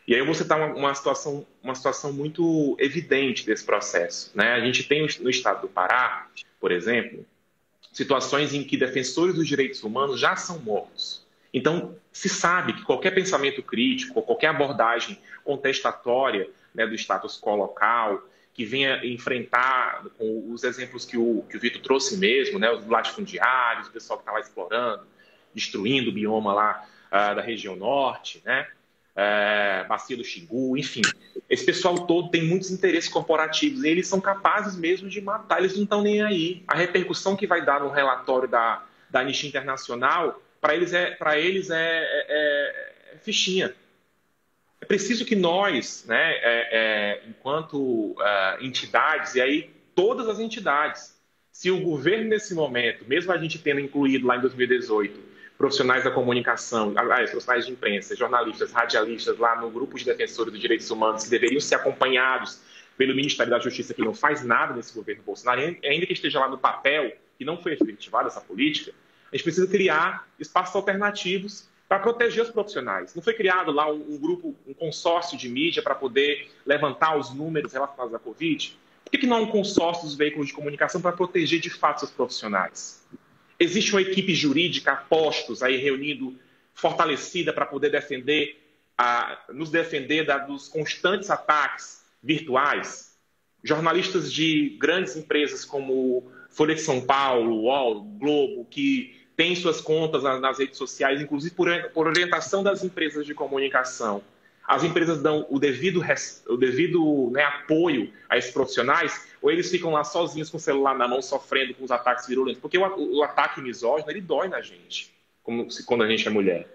E aí eu vou citar uma situação muito evidente desse processo, né? A gente tem no estado do Pará, por exemplo, situações em que defensores dos direitos humanos já são mortos. Então, se sabe que qualquer pensamento crítico, qualquer abordagem contestatória, né, do status quo local, que venha enfrentar com os exemplos que o Vitor trouxe mesmo, né, os latifundiários, o pessoal que está lá explorando, destruindo o bioma lá da região norte, né, Bacia do Xingu, enfim. Esse pessoal todo tem muitos interesses corporativos e eles são capazes mesmo de matar, eles não estão nem aí. A repercussão que vai dar no relatório da Anistia Internacional, para eles é fichinha. É preciso que nós, né, enquanto entidades, e aí todas as entidades, se o governo nesse momento, mesmo a gente tendo incluído lá em 2018 profissionais da comunicação, profissionais de imprensa, jornalistas, radialistas lá no grupo de defensores dos direitos humanos que deveriam ser acompanhados pelo Ministério da Justiça, que não faz nada nesse governo Bolsonaro, ainda que esteja lá no papel, que não foi efetivada essa política, a gente precisa criar espaços alternativos para proteger os profissionais. Não foi criado lá um grupo, um consórcio de mídia para poder levantar os números relacionados à Covid? Por que não há um consórcio dos veículos de comunicação para proteger de fato os profissionais? Existe uma equipe jurídica a postos aí reunindo, fortalecida para poder nos defender dos constantes ataques virtuais? Jornalistas de grandes empresas como Folha de São Paulo, UOL, Globo, que têm suas contas nas redes sociais, inclusive por orientação das empresas de comunicação. As empresas dão o devido né, apoio a esses profissionais, ou eles ficam lá sozinhos com o celular na mão, sofrendo com os ataques virulentos? Porque o ataque misógino, ele dói na gente, quando a gente é mulher,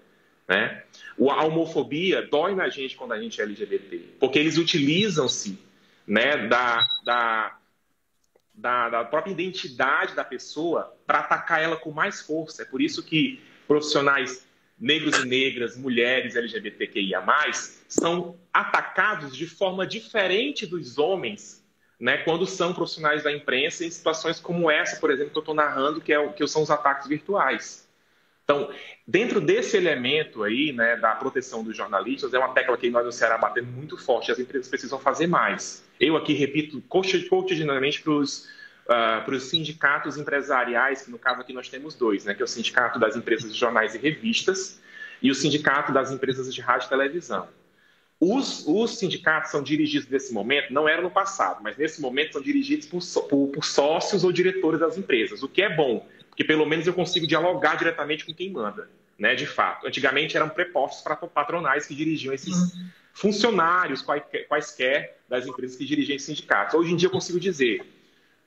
né? A homofobia dói na gente quando a gente é LGBT, porque eles utilizam-se, né, da própria identidade da pessoa para atacar ela com mais força. É por isso que profissionais negros e negras, mulheres LGBTQIA+, são atacados de forma diferente dos homens, né, quando são profissionais da imprensa em situações como essa, por exemplo, que eu estou narrando, que são os ataques virtuais. Então, dentro desse elemento aí, né, da proteção dos jornalistas, é uma tecla que nós no Ceará batemos muito forte, as empresas precisam fazer mais. Eu aqui repito cotidianamente para os sindicatos empresariais, que no caso aqui nós temos dois, né, que é o Sindicato das Empresas de Jornais e Revistas e o Sindicato das Empresas de Rádio e Televisão. Os sindicatos são dirigidos nesse momento, não era no passado, mas nesse momento são dirigidos por sócios ou diretores das empresas, o que é bom, porque pelo menos eu consigo dialogar diretamente com quem manda, né, de fato. Antigamente eram prepostos patronais que dirigiam esses funcionários quaisquer das empresas que dirigiam esses sindicatos. Hoje em dia eu consigo dizer,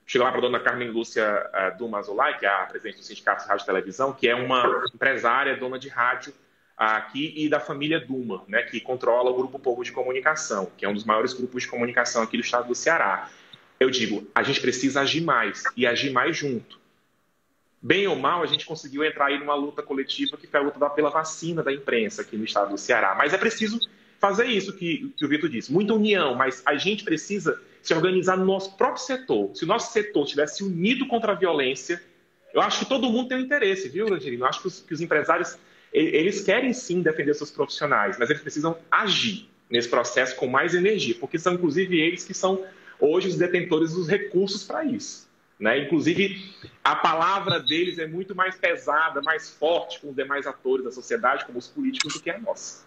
chego lá para a dona Carmen Lúcia Dumas-Olay, que é a presidente do Sindicato de Rádio e Televisão, que é uma empresária, dona de rádio aqui, e da família Duma, né, que controla o Grupo Povo de Comunicação, que é um dos maiores grupos de comunicação aqui do estado do Ceará. Eu digo, a gente precisa agir mais e agir mais junto. Bem ou mal, a gente conseguiu entrar aí numa luta coletiva que foi a luta pela vacina da imprensa aqui no estado do Ceará. Mas é preciso fazer isso que o Vitor disse, muita união, mas a gente precisa se organizar no nosso próprio setor. Se o nosso setor estivesse unido contra a violência, eu acho que todo mundo tem um interesse, viu, Angelino? Eu acho que os empresários, eles querem sim defender seus profissionais, mas eles precisam agir nesse processo com mais energia, porque são inclusive eles que são hoje os detentores dos recursos para isso, né? Inclusive, a palavra deles é muito mais pesada, mais forte com os demais atores da sociedade, como os políticos, do que a nossa.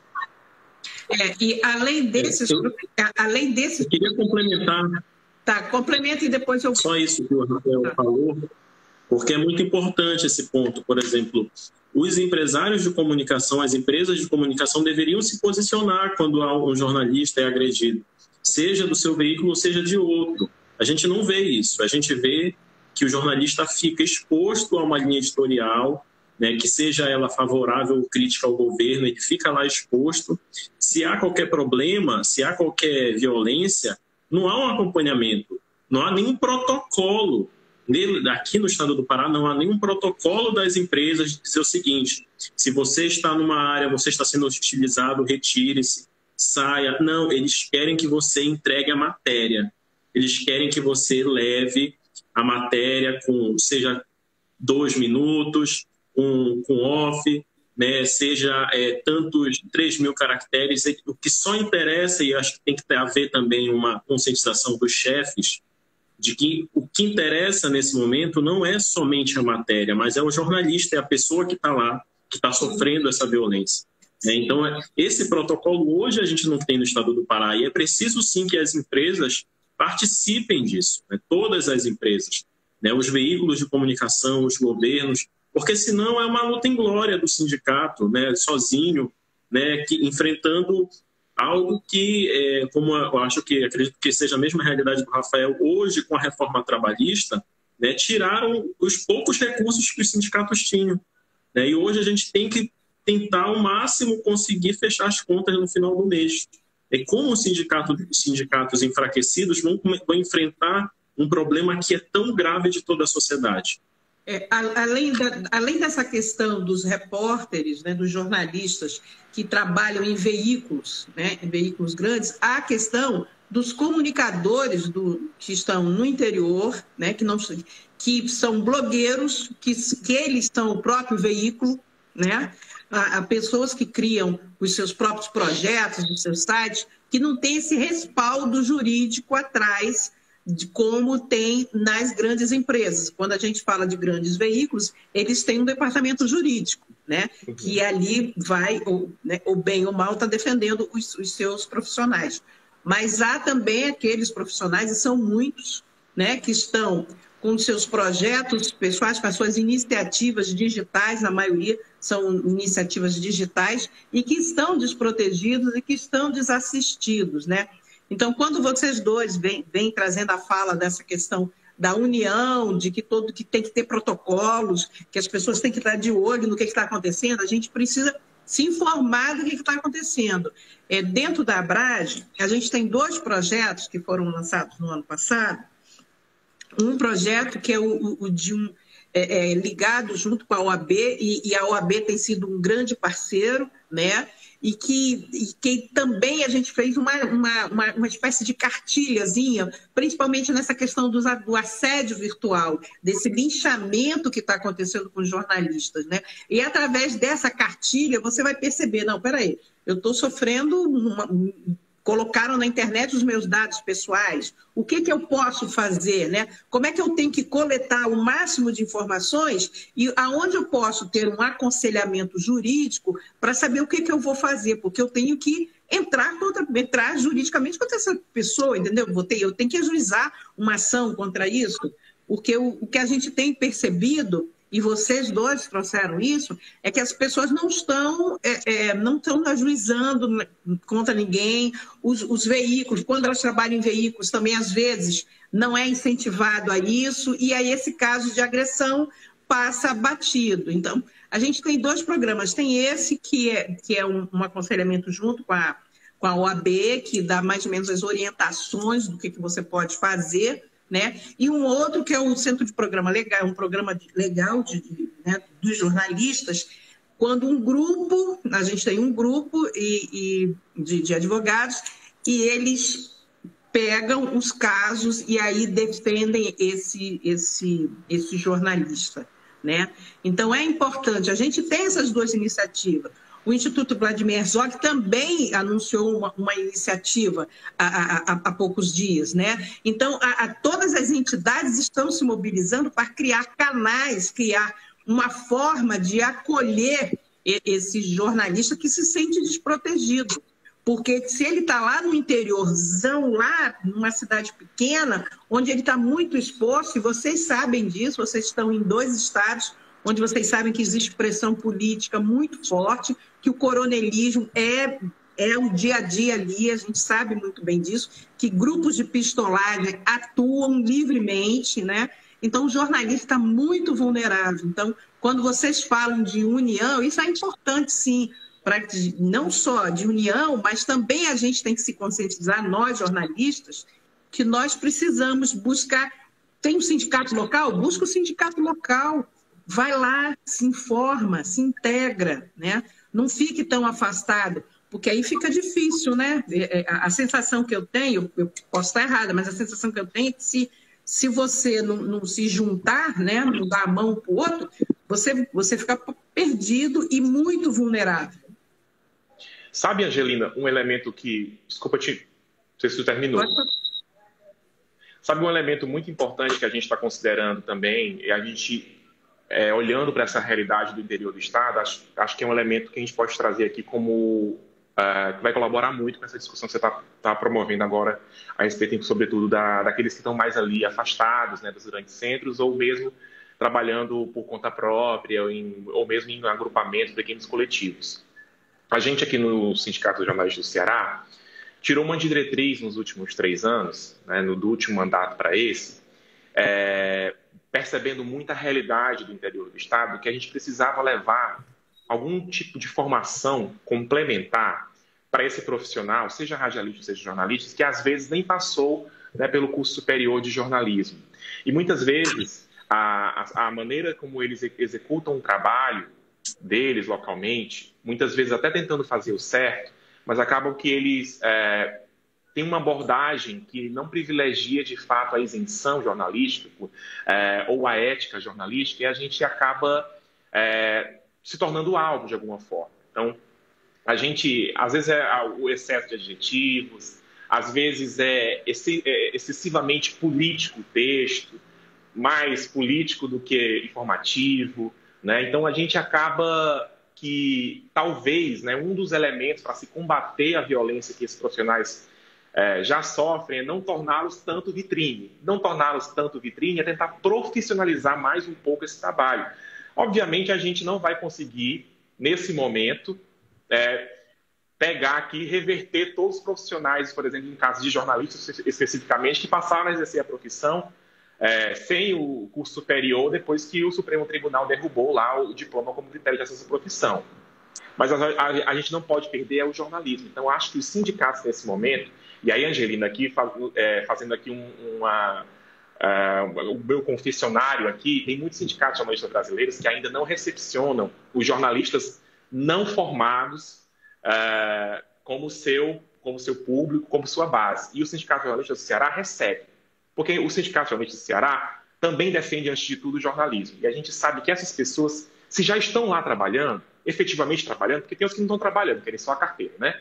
E além desses... Eu queria complementar. Tá, complementa e depois eu... Só isso que o Rafael falou, porque é muito importante esse ponto. Por exemplo, os empresários de comunicação, as empresas de comunicação deveriam se posicionar quando um jornalista é agredido, seja do seu veículo, seja de outro. A gente não vê isso. A gente vê que o jornalista fica exposto a uma linha editorial, né, que seja ela favorável ou crítica ao governo, ele fica lá exposto. Se há qualquer problema, se há qualquer violência, não há um acompanhamento, não há nenhum protocolo. Aqui no estado do Pará não há nenhum protocolo das empresas de dizer o seguinte: se você está numa área, você está sendo hostilizado, retire-se, saia. Não, eles querem que você entregue a matéria. Eles querem que você leve a matéria com, seja 2 minutos, com off, né, seja tantos 3.000 caracteres. O que só interessa, e acho que tem que ter a ver também uma conscientização dos chefes, de que o que interessa nesse momento não é somente a matéria, mas é o jornalista, é a pessoa que está lá, que está sofrendo essa violência. Então, esse protocolo hoje a gente não tem no estado do Pará, e é preciso sim que as empresas participem disso, né? Todas as empresas, né? Os veículos de comunicação, os governos, porque senão é uma luta inglória do sindicato, né? Sozinho, né? Enfrentando algo que, como eu acredito que seja a mesma realidade do Rafael, hoje com a reforma trabalhista, né? Tiraram os poucos recursos que os sindicatos tinham, né? E hoje a gente tem que tentar ao máximo conseguir fechar as contas no final do mês. E como os sindicatos enfraquecidos vão enfrentar um problema que é tão grave de toda a sociedade. Além dessa questão dos repórteres, né, dos jornalistas que trabalham em veículos, né, em veículos grandes, há a questão dos comunicadores que estão no interior, né, que são blogueiros, que eles são o próprio veículo, né? Há pessoas que criam os seus próprios projetos, os seus sites, que não tem esse respaldo jurídico atrás de como tem nas grandes empresas. Quando a gente fala de grandes veículos, eles têm um departamento jurídico, né? Que ali vai, ou bem ou mal, está defendendo os seus profissionais. Mas há também aqueles profissionais, e são muitos, né, que estão com seus projetos pessoais, com as suas iniciativas digitais, a maioria são iniciativas digitais, e que estão desprotegidos e que estão desassistidos, né? Então, quando vocês dois vêm trazendo a fala dessa questão da união, de que tem que ter protocolos, que as pessoas têm que estar de olho no que está acontecendo, a gente precisa se informar do que está acontecendo. Dentro da Abrage, a gente tem 2 projetos que foram lançados no ano passado. Um projeto que é ligado junto com a OAB, e a OAB tem sido um grande parceiro, né? que também a gente fez uma espécie de cartilhazinha, principalmente nessa questão do assédio virtual, desse linchamento que está acontecendo com os jornalistas, né? E através dessa cartilha você vai perceber, não, peraí, eu estou sofrendo colocaram na internet os meus dados pessoais, o que eu posso fazer, né? Como é que eu tenho que coletar o máximo de informações e aonde eu posso ter um aconselhamento jurídico para saber o que eu vou fazer, porque eu tenho que entrar juridicamente contra essa pessoa, entendeu? Eu tenho que ajuizar uma ação contra isso, porque o que a gente tem percebido, e vocês dois trouxeram isso, é que as pessoas não estão ajuizando contra ninguém. Os veículos, quando elas trabalham em veículos, também às vezes não é incentivado a isso, e aí esse caso de agressão passa batido. Então, a gente tem 2 programas. Tem esse que é um aconselhamento junto com a OAB, que dá mais ou menos as orientações do que você pode fazer, né? E um outro que é o Centro de Programa Legal, um programa legal né, dos jornalistas, quando um grupo, a gente tem um grupo de advogados, e eles pegam os casos e aí defendem esse jornalista, né? Então é importante, a gente tem essas 2 iniciativas. O Instituto Vladimir Herzog também anunciou uma iniciativa há poucos dias, né? Então, todas as entidades estão se mobilizando para criar canais, criar uma forma de acolher esse jornalista que se sente desprotegido. Porque se ele está lá no interiorzão, lá numa cidade pequena, onde ele está muito exposto, e vocês sabem disso, vocês estão em 2 estados, onde vocês sabem que existe pressão política muito forte, que o coronelismo é o dia a dia ali, a gente sabe muito bem disso, que grupos de pistolagem atuam livremente, né? Então, o jornalista está muito vulnerável. Então, quando vocês falam de união, isso é importante, sim, não só de união, mas também a gente tem que se conscientizar, nós jornalistas, que nós precisamos buscar. Tem um sindicato local? Busca o sindicato local. Vai lá, se informa, se integra, né? Não fique tão afastado, porque aí fica difícil, né? A sensação que eu tenho, eu posso estar errada, mas a sensação que eu tenho é que se você não se juntar, né? Não dar a mão para o outro, você fica perdido e muito vulnerável. Sabe, Angelina, um elemento que... Desculpa, não sei se tu terminou. Sabe um elemento muito importante que a gente está considerando também, é a gente... olhando para essa realidade do interior do Estado, acho que é um elemento que a gente pode trazer aqui como que vai colaborar muito com essa discussão que você está promovendo agora a respeito, sobretudo, daqueles que estão mais ali afastados, né, dos grandes centros, ou mesmo trabalhando por conta própria, ou mesmo em agrupamentos, pequenos coletivos. A gente aqui no Sindicato dos Jornalistas do Ceará tirou uma diretriz nos últimos 3 anos, né, do último mandato para esse, percebendo muita realidade do interior do Estado, que a gente precisava levar algum tipo de formação complementar para esse profissional, seja radialista, seja jornalista, que às vezes nem passou, né, pelo curso superior de jornalismo. E muitas vezes a maneira como eles executam o trabalho deles localmente, muitas vezes até tentando fazer o certo, mas acabam que eles... tem uma abordagem que não privilegia, de fato, a isenção jornalística ou a ética jornalística, e a gente acaba se tornando alvo de alguma forma. Então, a gente, às vezes, o excesso de adjetivos, às vezes é excessivamente político o texto, mais político do que informativo, né? Então, a gente acaba que, talvez, né, um dos elementos para se combater a violência que esses profissionais já sofrem é não torná-los tanto vitrine. Não torná-los tanto vitrine é tentar profissionalizar mais um pouco esse trabalho. Obviamente, a gente não vai conseguir, nesse momento, pegar aqui e reverter todos os profissionais, por exemplo, em caso de jornalistas especificamente, que passaram a exercer a profissão sem o curso superior, depois que o Supremo Tribunal derrubou lá o diploma como critério de acesso à profissão. Mas a gente não pode perder o jornalismo. Então, acho que os sindicatos, nesse momento, e aí, Angelina, aqui, fazendo aqui o meu confessionário aqui, tem muitos sindicatos jornalistas brasileiros que ainda não recepcionam os jornalistas não formados como seu público, como sua base. E o Sindicato de Jornalistas do Ceará recebe. Porque o Sindicato de Jornalistas do Ceará também defende, antes de tudo, o jornalismo. E a gente sabe que essas pessoas, se já estão lá trabalhando, efetivamente trabalhando, porque tem os que não estão trabalhando, querem só a carteira, né?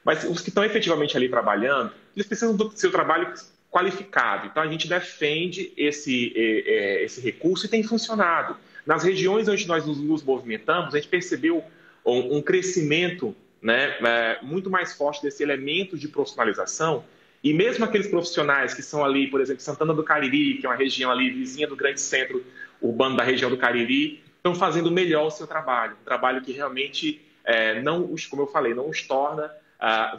Mas os que estão efetivamente ali trabalhando, eles precisam do seu trabalho qualificado. Então, a gente defende esse recurso e tem funcionado. Nas regiões onde nós nos movimentamos, a gente percebeu um crescimento, né, muito mais forte desse elemento de profissionalização. E mesmo aqueles profissionais que são ali, por exemplo, Santana do Cariri, que é uma região ali vizinha do grande centro urbano da região do Cariri, estão fazendo melhor o seu trabalho. Um trabalho que realmente, como eu falei, não os torna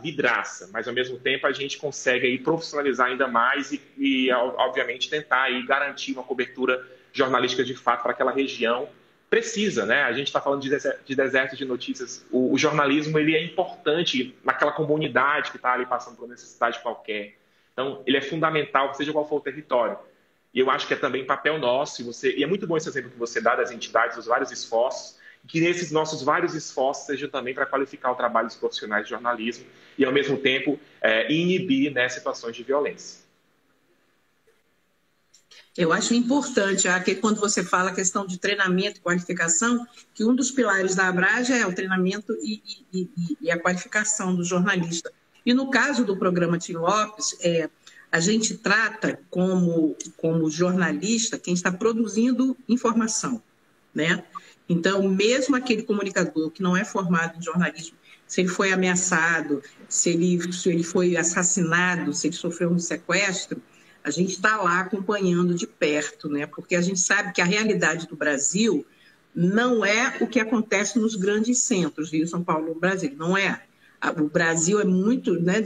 vidraça, mas ao mesmo tempo a gente consegue aí profissionalizar ainda mais e obviamente tentar aí garantir uma cobertura jornalística de fato para aquela região. Precisa, né? A gente está falando de deserto de notícias. O jornalismo, ele é importante naquela comunidade que está ali passando por uma necessidade qualquer. Então, ele é fundamental, seja qual for o território. E eu acho que é também papel nosso, e é muito bom esse exemplo que você dá das entidades, dos vários esforços, que nesses nossos vários esforços sejam também para qualificar o trabalho dos profissionais de jornalismo e, ao mesmo tempo, inibir, né, situações de violência. Eu acho importante, que quando você fala a questão de treinamento e qualificação, que um dos pilares da Abrage é o treinamento e a qualificação do jornalista. E no caso do programa Tim Lopes, a gente trata como jornalista quem está produzindo informação, né? Então, mesmo aquele comunicador que não é formado em jornalismo, se ele foi ameaçado, se ele foi assassinado, se ele sofreu um sequestro, a gente está lá acompanhando de perto, né? Porque a gente sabe que a realidade do Brasil não é o que acontece nos grandes centros, Rio, São Paulo, Brasil, não é. O Brasil é muito, né,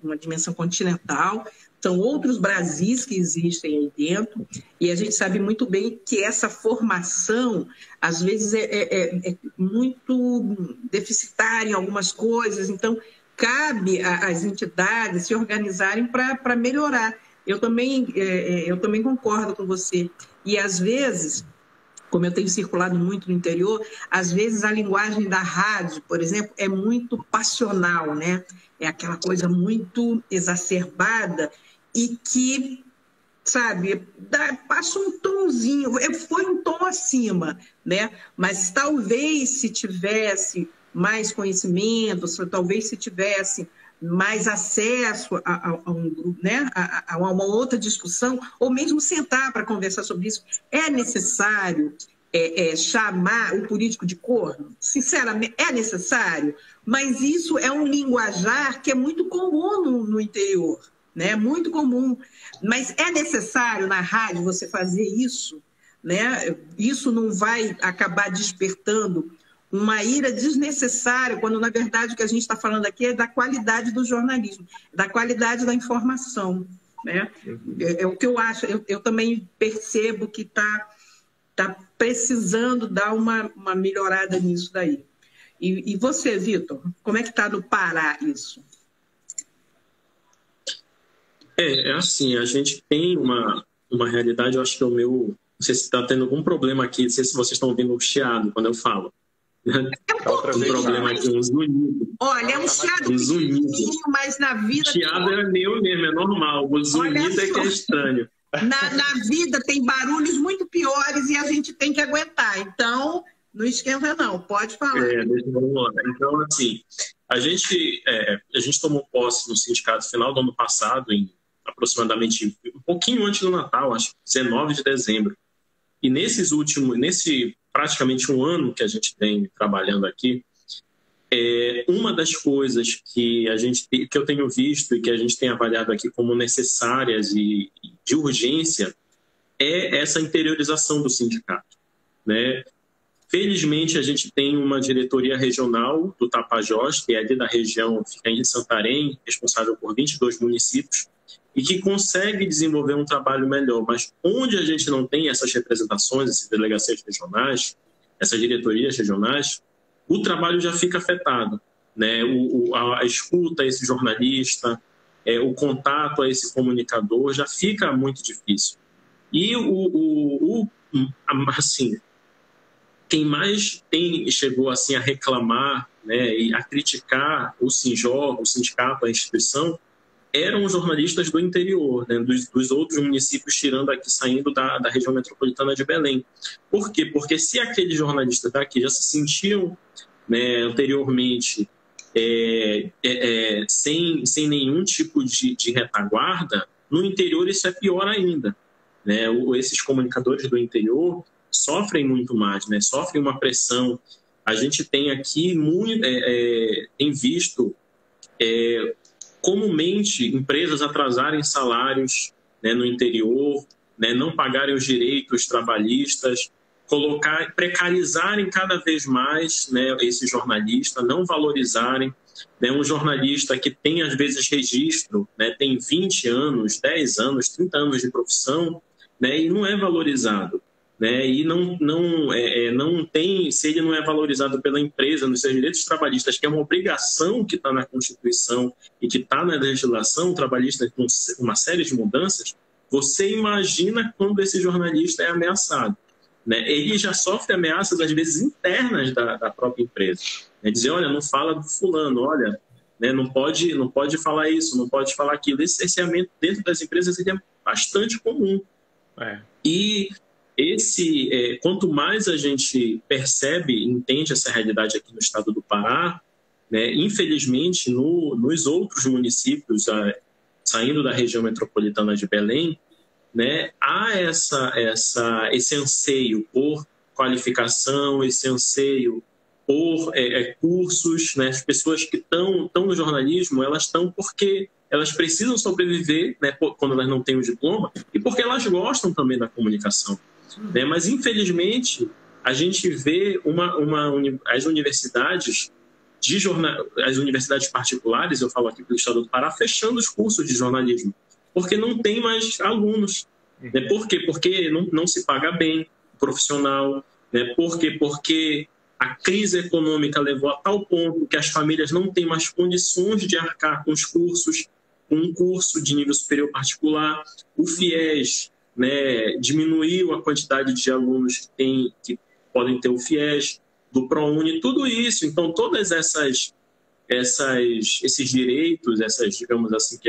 uma dimensão continental, são outros Brasis que existem aí dentro, e a gente sabe muito bem que essa formação, às vezes, é muito deficitária em algumas coisas, então cabe às entidades se organizarem para melhorar. Eu também concordo com você. E, às vezes, como eu tenho circulado muito no interior, às vezes a linguagem da rádio, por exemplo, é muito passional, né? É aquela coisa muito exacerbada e que, sabe, passa um tomzinho, foi um tom acima, né? Mas talvez se tivesse mais conhecimento, talvez se tivesse mais acesso a um grupo, né? a uma outra discussão, ou mesmo sentar para conversar sobre isso. É necessário chamar o político de corno? Sinceramente, é necessário, mas isso é um linguajar que é muito comum no interior, né? Muito comum. Mas é necessário na rádio você fazer isso, né? Isso não vai acabar despertando uma ira desnecessária, quando, na verdade, o que a gente está falando aqui é da qualidade do jornalismo, da qualidade da informação, né? É o que eu acho. Eu também percebo que está precisando dar uma melhorada nisso daí. E você, Vitor, como é que está no Pará isso? É assim, a gente tem uma realidade, eu acho que não sei se está tendo algum problema aqui, não sei se vocês estão ouvindo o chiado quando eu falo. Problema aqui, um zunido. Olha, é um chiado pequenininho, mas na vida... Chiado é meu mesmo, é normal. O zunido é que é estranho. Na vida tem barulhos muito piores e a gente tem que aguentar. Então, não esquenta não, pode falar. Vamos lá. Então, assim, a gente tomou posse no sindicato no final do ano passado, em aproximadamente um pouquinho antes do Natal, acho que 19 de dezembro. E nesse praticamente um ano que a gente tem trabalhando aqui, uma das coisas que eu tenho visto e que a gente tem avaliado aqui como necessárias e de urgência é essa interiorização do sindicato, né? Felizmente, a gente tem uma diretoria regional do Tapajós, que é ali da região, fica em Santarém, responsável por 22 municípios, e que consegue desenvolver um trabalho melhor. Mas onde a gente não tem essas representações, essas delegacias regionais, essas diretorias regionais, o trabalho já fica afetado, né? A escuta a esse jornalista, o contato a esse comunicador já fica muito difícil. E assim, quem mais chegou assim a reclamar né, e a criticar o Sinjor, o sindicato, a instituição, eram os jornalistas do interior, né, dos outros municípios, tirando aqui, saindo da região metropolitana de Belém. Por quê? Porque se aqueles jornalistas daqui já se sentiam, né, anteriormente sem nenhum tipo de retaguarda, no interior isso é pior ainda, né? Esses comunicadores do interior sofrem muito mais, né? Sofrem uma pressão. A gente tem aqui tem visto comumente empresas atrasarem salários, né, no interior, né, não pagarem os direitos trabalhistas, precarizarem cada vez mais, né, esse jornalista, não valorizarem, né, um jornalista que tem às vezes registro, né, tem 20 anos, 10 anos, 30 anos de profissão, né, e não é valorizado. Né, e não tem, se ele não é valorizado pela empresa nos seus direitos trabalhistas, que é uma obrigação que está na Constituição e que está na legislação trabalhista com uma série de mudanças, você imagina quando esse jornalista é ameaçado. Né? Ele já sofre ameaças, às vezes, internas da própria empresa. Né? Dizer, olha, não fala do fulano, olha, né, não pode falar isso, não pode falar aquilo. Esse cerceamento dentro das empresas ele é bastante comum. E quanto mais a gente percebe e entende essa realidade aqui no estado do Pará, né, infelizmente, nos outros municípios, saindo da região metropolitana de Belém, né, há esse anseio por qualificação, esse anseio por cursos, né, as pessoas que estão no jornalismo, elas estão porque elas precisam sobreviver, né, quando elas não têm o diploma, e porque elas gostam também da comunicação. Né? Mas, infelizmente, a gente vê as universidades as universidades particulares, eu falo aqui pelo estado do Pará, fechando os cursos de jornalismo, porque não tem mais alunos. Né? Por quê? Porque não se paga bem o profissional. Né? Por quê? Porque a crise econômica levou a tal ponto que as famílias não têm mais condições de arcar com os cursos, com um curso de nível superior particular. O FIES, né, diminuiu a quantidade de alunos que podem ter o FIES, do ProUni, tudo isso. Então, todas esses direitos, digamos assim, que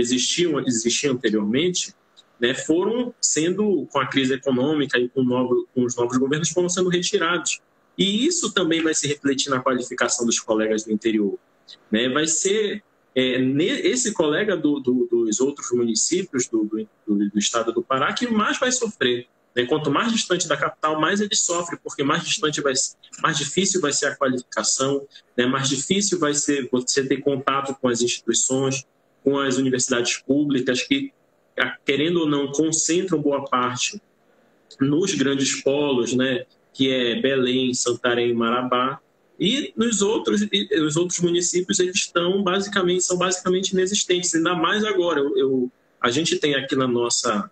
existiam anteriormente, né, foram sendo, com a crise econômica e com os novos governos, foram sendo retirados. E isso também vai se refletir na qualificação dos colegas do interior. Né? Vai ser esse colega dos outros municípios do estado do Pará que mais vai sofrer. Né? Quanto mais distante da capital, mais ele sofre, porque mais difícil vai ser a qualificação, né? Mais difícil vai ser você ter contato com as instituições, com as universidades públicas, que, querendo ou não, concentram boa parte nos grandes polos, né? Que é Belém, Santarém e Marabá. E os outros municípios eles são basicamente inexistentes, ainda mais agora. A gente tem aqui na nossa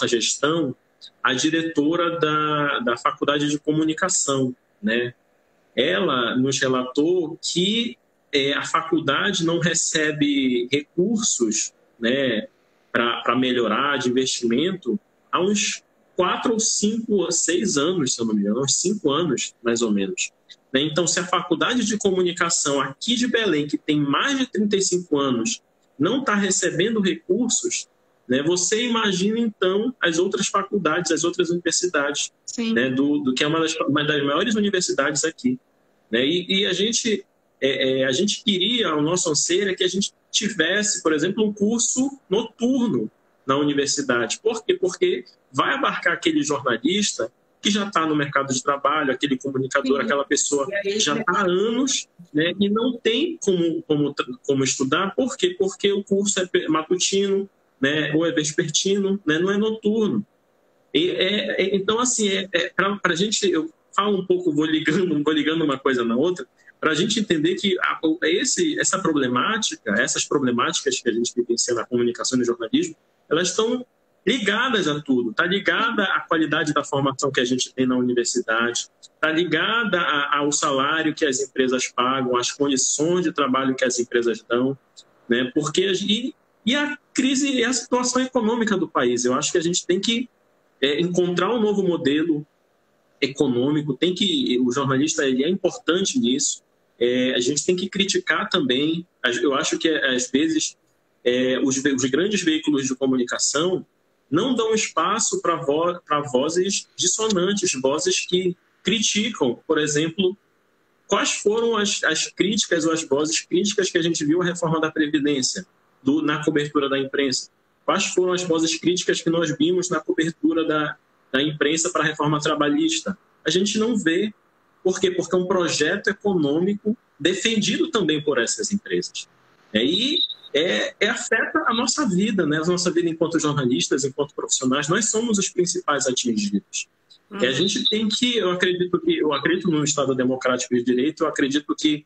gestão a diretora da Faculdade de Comunicação. Né? Ela nos relatou que a faculdade não recebe recursos, né, para melhorar de investimento há uns 4 ou 5 ou 6 anos, se eu não me engano, uns 5 anos, mais ou menos. Então, se a Faculdade de Comunicação aqui de Belém, que tem mais de 35 anos, não está recebendo recursos, né, você imagina, então, as outras faculdades, as outras universidades, né, que é uma das maiores universidades aqui. Né? E a gente queria, o nosso anseio é que a gente tivesse, por exemplo, um curso noturno na universidade. Por quê? Porque vai abarcar aquele jornalista que já está no mercado de trabalho, aquele comunicador, aquela pessoa que já está há anos, né, e não tem como estudar. Por quê? Porque o curso é matutino, né, ou é vespertino, né, não é noturno. Então, assim, para a gente, eu falo um pouco, vou ligando uma coisa na outra, para a gente entender que essas problemáticas que a gente vivencia na comunicação e no jornalismo, elas estão ligadas a tudo. Está ligada à qualidade da formação que a gente tem na universidade, está ligada ao salário que as empresas pagam, às condições de trabalho que as empresas dão, né? E a crise e a situação econômica do país. Eu acho que a gente tem que encontrar um novo modelo econômico, o jornalista ele é importante nisso. A gente tem que criticar também. Eu acho que, às vezes, os grandes veículos de comunicação não dão espaço para vozes dissonantes, vozes que criticam, por exemplo, quais foram as críticas ou as vozes críticas que a gente viu à reforma da Previdência na cobertura da imprensa. Quais foram as vozes críticas que nós vimos na cobertura da imprensa para a reforma trabalhista? A gente não vê. Por quê? Porque é um projeto econômico defendido também por essas empresas. E afeta a nossa vida, né? A nossa vida enquanto jornalistas, enquanto profissionais. Nós somos os principais atingidos. A gente tem que... Eu acredito no Estado democrático de direito, eu acredito que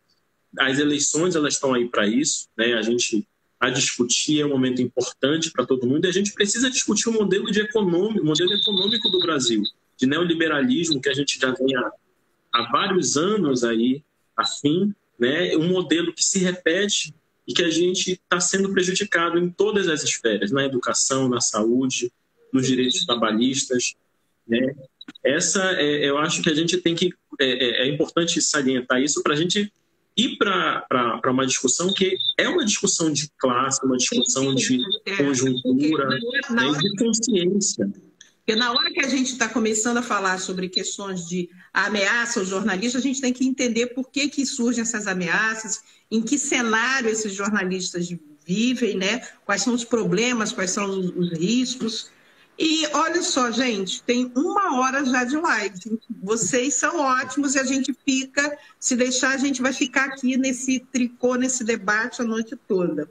as eleições elas estão aí para isso, né? A discutir é um momento importante para todo mundo, e a gente precisa discutir o modelo econômico do Brasil, de neoliberalismo que a gente já vem há vários anos aí, afim, né? Um modelo que se repete e que a gente está sendo prejudicado em todas as esferas, na educação, na saúde, nos direitos trabalhistas, né? Eu acho que a gente tem que... É importante salientar isso para a gente ir para uma discussão que é uma discussão de classe, uma discussão de conjuntura, né, de consciência. Porque na hora que a gente está começando a falar sobre questões de ameaça aos jornalistas, a gente tem que entender por que surgem essas ameaças, em que cenário esses jornalistas vivem, né? Quais são os problemas, quais são os riscos. E olha só, gente, tem 1 hora já de live. Vocês são ótimos e a gente fica, se deixar, a gente vai ficar aqui nesse tricô, nesse debate a noite toda.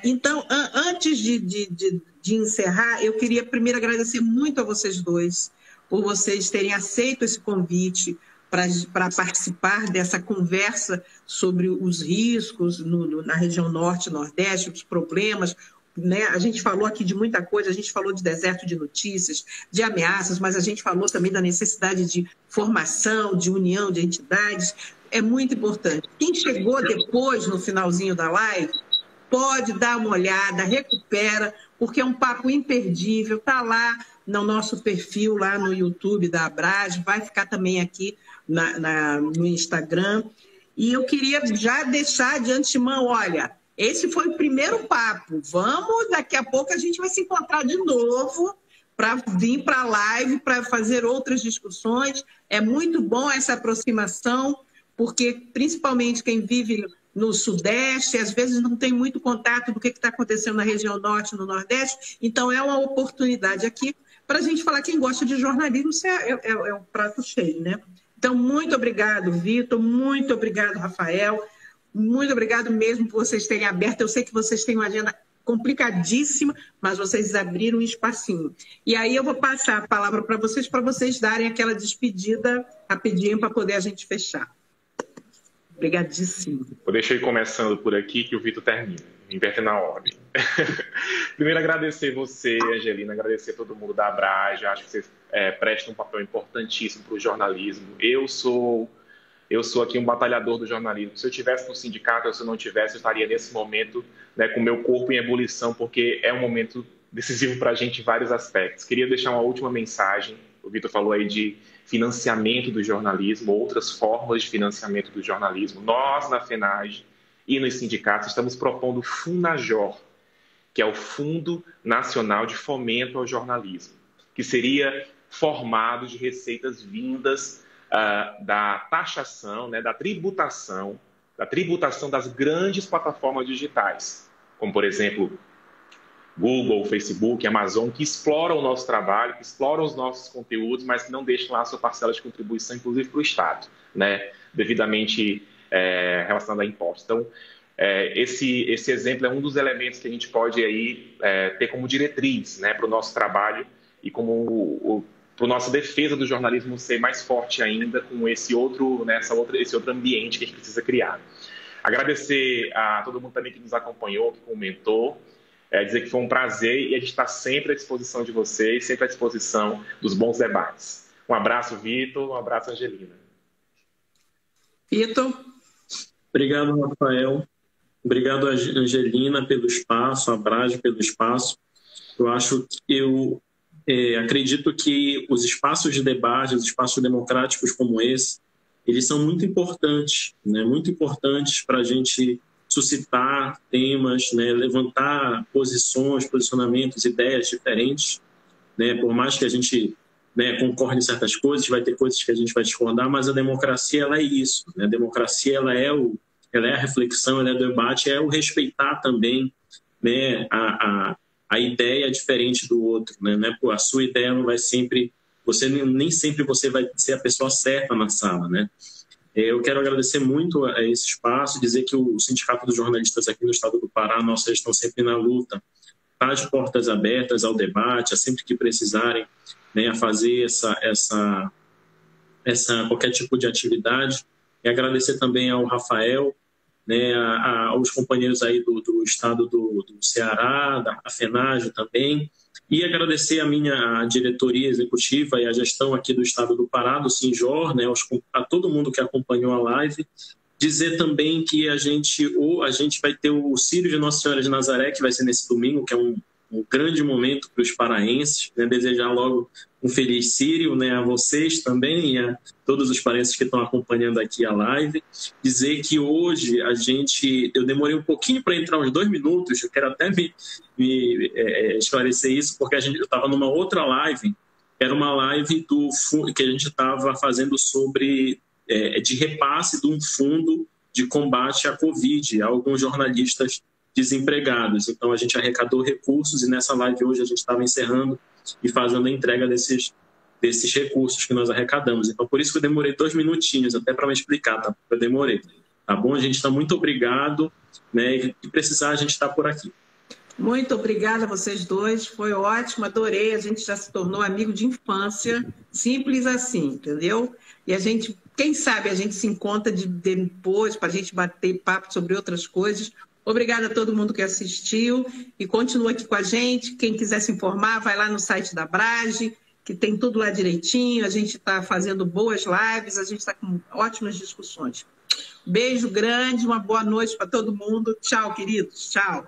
Então, antes de encerrar, eu queria primeiro agradecer muito a vocês dois por vocês terem aceito esse convite para participar dessa conversa sobre os riscos na região norte e nordeste, os problemas, né? A gente falou aqui de muita coisa, a gente falou de deserto de notícias, de ameaças, mas a gente falou também da necessidade de formação, de união de entidades. É muito importante. Quem chegou depois, no finalzinho da live, pode dar uma olhada, recupera, porque é um papo imperdível, está lá no nosso perfil, lá no YouTube da Abrage, vai ficar também aqui no Instagram. E eu queria já deixar de antemão, olha, esse foi o primeiro papo. Daqui a pouco a gente vai se encontrar de novo para vir para a live, para fazer outras discussões. É muito bom essa aproximação, porque principalmente quem vive no Sudeste, às vezes não tem muito contato do que está acontecendo na região Norte e no Nordeste. Então, é uma oportunidade aqui para a gente falar. Quem gosta de jornalismo, isso é um prato cheio, né? Então, muito obrigado, Vitor. Muito obrigado, Rafael. Muito obrigado mesmo por vocês terem aberto. Eu sei que vocês têm uma agenda complicadíssima, mas vocês abriram um espacinho. E aí eu vou passar a palavra para vocês darem aquela despedida rapidinho para poder a gente fechar. Obrigadíssimo. Vou deixar ir começando por aqui que o Vitor termina, invertendo na ordem. Primeiro, agradecer você, Angelina, agradecer todo mundo da Abrage. Acho que vocês prestam um papel importantíssimo para o jornalismo. Eu sou aqui um batalhador do jornalismo. Se eu estivesse no sindicato ou se eu não tivesse, eu estaria nesse momento, né, com o meu corpo em ebulição, porque é um momento decisivo para a gente em vários aspectos. Queria deixar uma última mensagem. O Vitor falou aí de financiamento do jornalismo, outras formas de financiamento do jornalismo. Nós, na FENAGE e nos sindicatos, estamos propondo o FUNAJOR, que é o Fundo Nacional de Fomento ao Jornalismo, que seria formado de receitas vindas da taxação, né, da tributação das grandes plataformas digitais, como, por exemplo, Google, Facebook, Amazon, que exploram o nosso trabalho, que exploram os nossos conteúdos, mas que não deixam lá a sua parcela de contribuição, inclusive para o Estado, né, devidamente relacionada a impostos. Então, esse exemplo é um dos elementos que a gente pode aí, ter como diretriz, né, para o nosso trabalho e como para a nossa defesa do jornalismo ser mais forte ainda com esse outro ambiente que a gente precisa criar. Agradecer a todo mundo também que nos acompanhou, que comentou, dizer que foi um prazer e a gente está sempre à disposição de vocês, sempre à disposição dos bons debates. Um abraço, Vitor, um abraço, Angelina. Vitor. Obrigado, Rafael. Obrigado, Angelina, pelo espaço, a Abrage pelo espaço. Eu acho que acredito que os espaços de debate, os espaços democráticos como esse, eles são muito importantes, né? Muito importantes para a gente suscitar temas, né? Levantar posições, posicionamentos, ideias diferentes, né? Por mais que a gente, né, concorde em certas coisas, vai ter coisas que a gente vai discordar, mas a democracia, ela é isso, né? A democracia, ela é a reflexão, ela é o debate, é o respeitar também, né, a ideia diferente do outro, né? A sua ideia não vai sempre... nem sempre você vai ser a pessoa certa na sala, né? Eu quero agradecer muito a esse espaço, dizer que o Sindicato dos Jornalistas aqui no estado do Pará, nós estão sempre na luta, tá de portas abertas ao debate, a sempre que precisarem, né, a fazer qualquer tipo de atividade. E agradecer também ao Rafael, né, aos companheiros aí do estado do Ceará, da FENAGE também, e agradecer a minha diretoria executiva e a gestão aqui do estado do Pará, do Sinjor, né, a todo mundo que acompanhou a live. Dizer também que a gente vai ter o Círio de Nossa Senhora de Nazaré, que vai ser nesse domingo, que é um grande momento para os paraenses, né? Desejar logo um feliz Círio, né, a vocês também e a todos os paraenses que estão acompanhando aqui a live. Dizer que hoje eu demorei um pouquinho para entrar, uns 2 minutos, eu quero até me esclarecer isso, porque eu estava numa outra live, era uma live que a gente estava fazendo sobre... de repasse de um fundo de combate à Covid a alguns jornalistas desempregados. Então, a gente arrecadou recursos e nessa live hoje a gente estava encerrando e fazendo a entrega desses recursos que nós arrecadamos. Então, por isso que eu demorei 2 minutinhos, até para me explicar, tá? Eu demorei. Tá bom? A gente está muito obrigado, né? E precisar, a gente está por aqui. Muito obrigada a vocês dois, foi ótimo, adorei, a gente já se tornou amigo de infância, simples assim, entendeu? E a gente, quem sabe, a gente se encontra depois para a gente bater papo sobre outras coisas. Obrigada a todo mundo que assistiu e continua aqui com a gente. Quem quiser se informar, vai lá no site da Abrage, que tem tudo lá direitinho, a gente está fazendo boas lives, a gente está com ótimas discussões. Beijo grande, uma boa noite para todo mundo. Tchau, queridos. Tchau.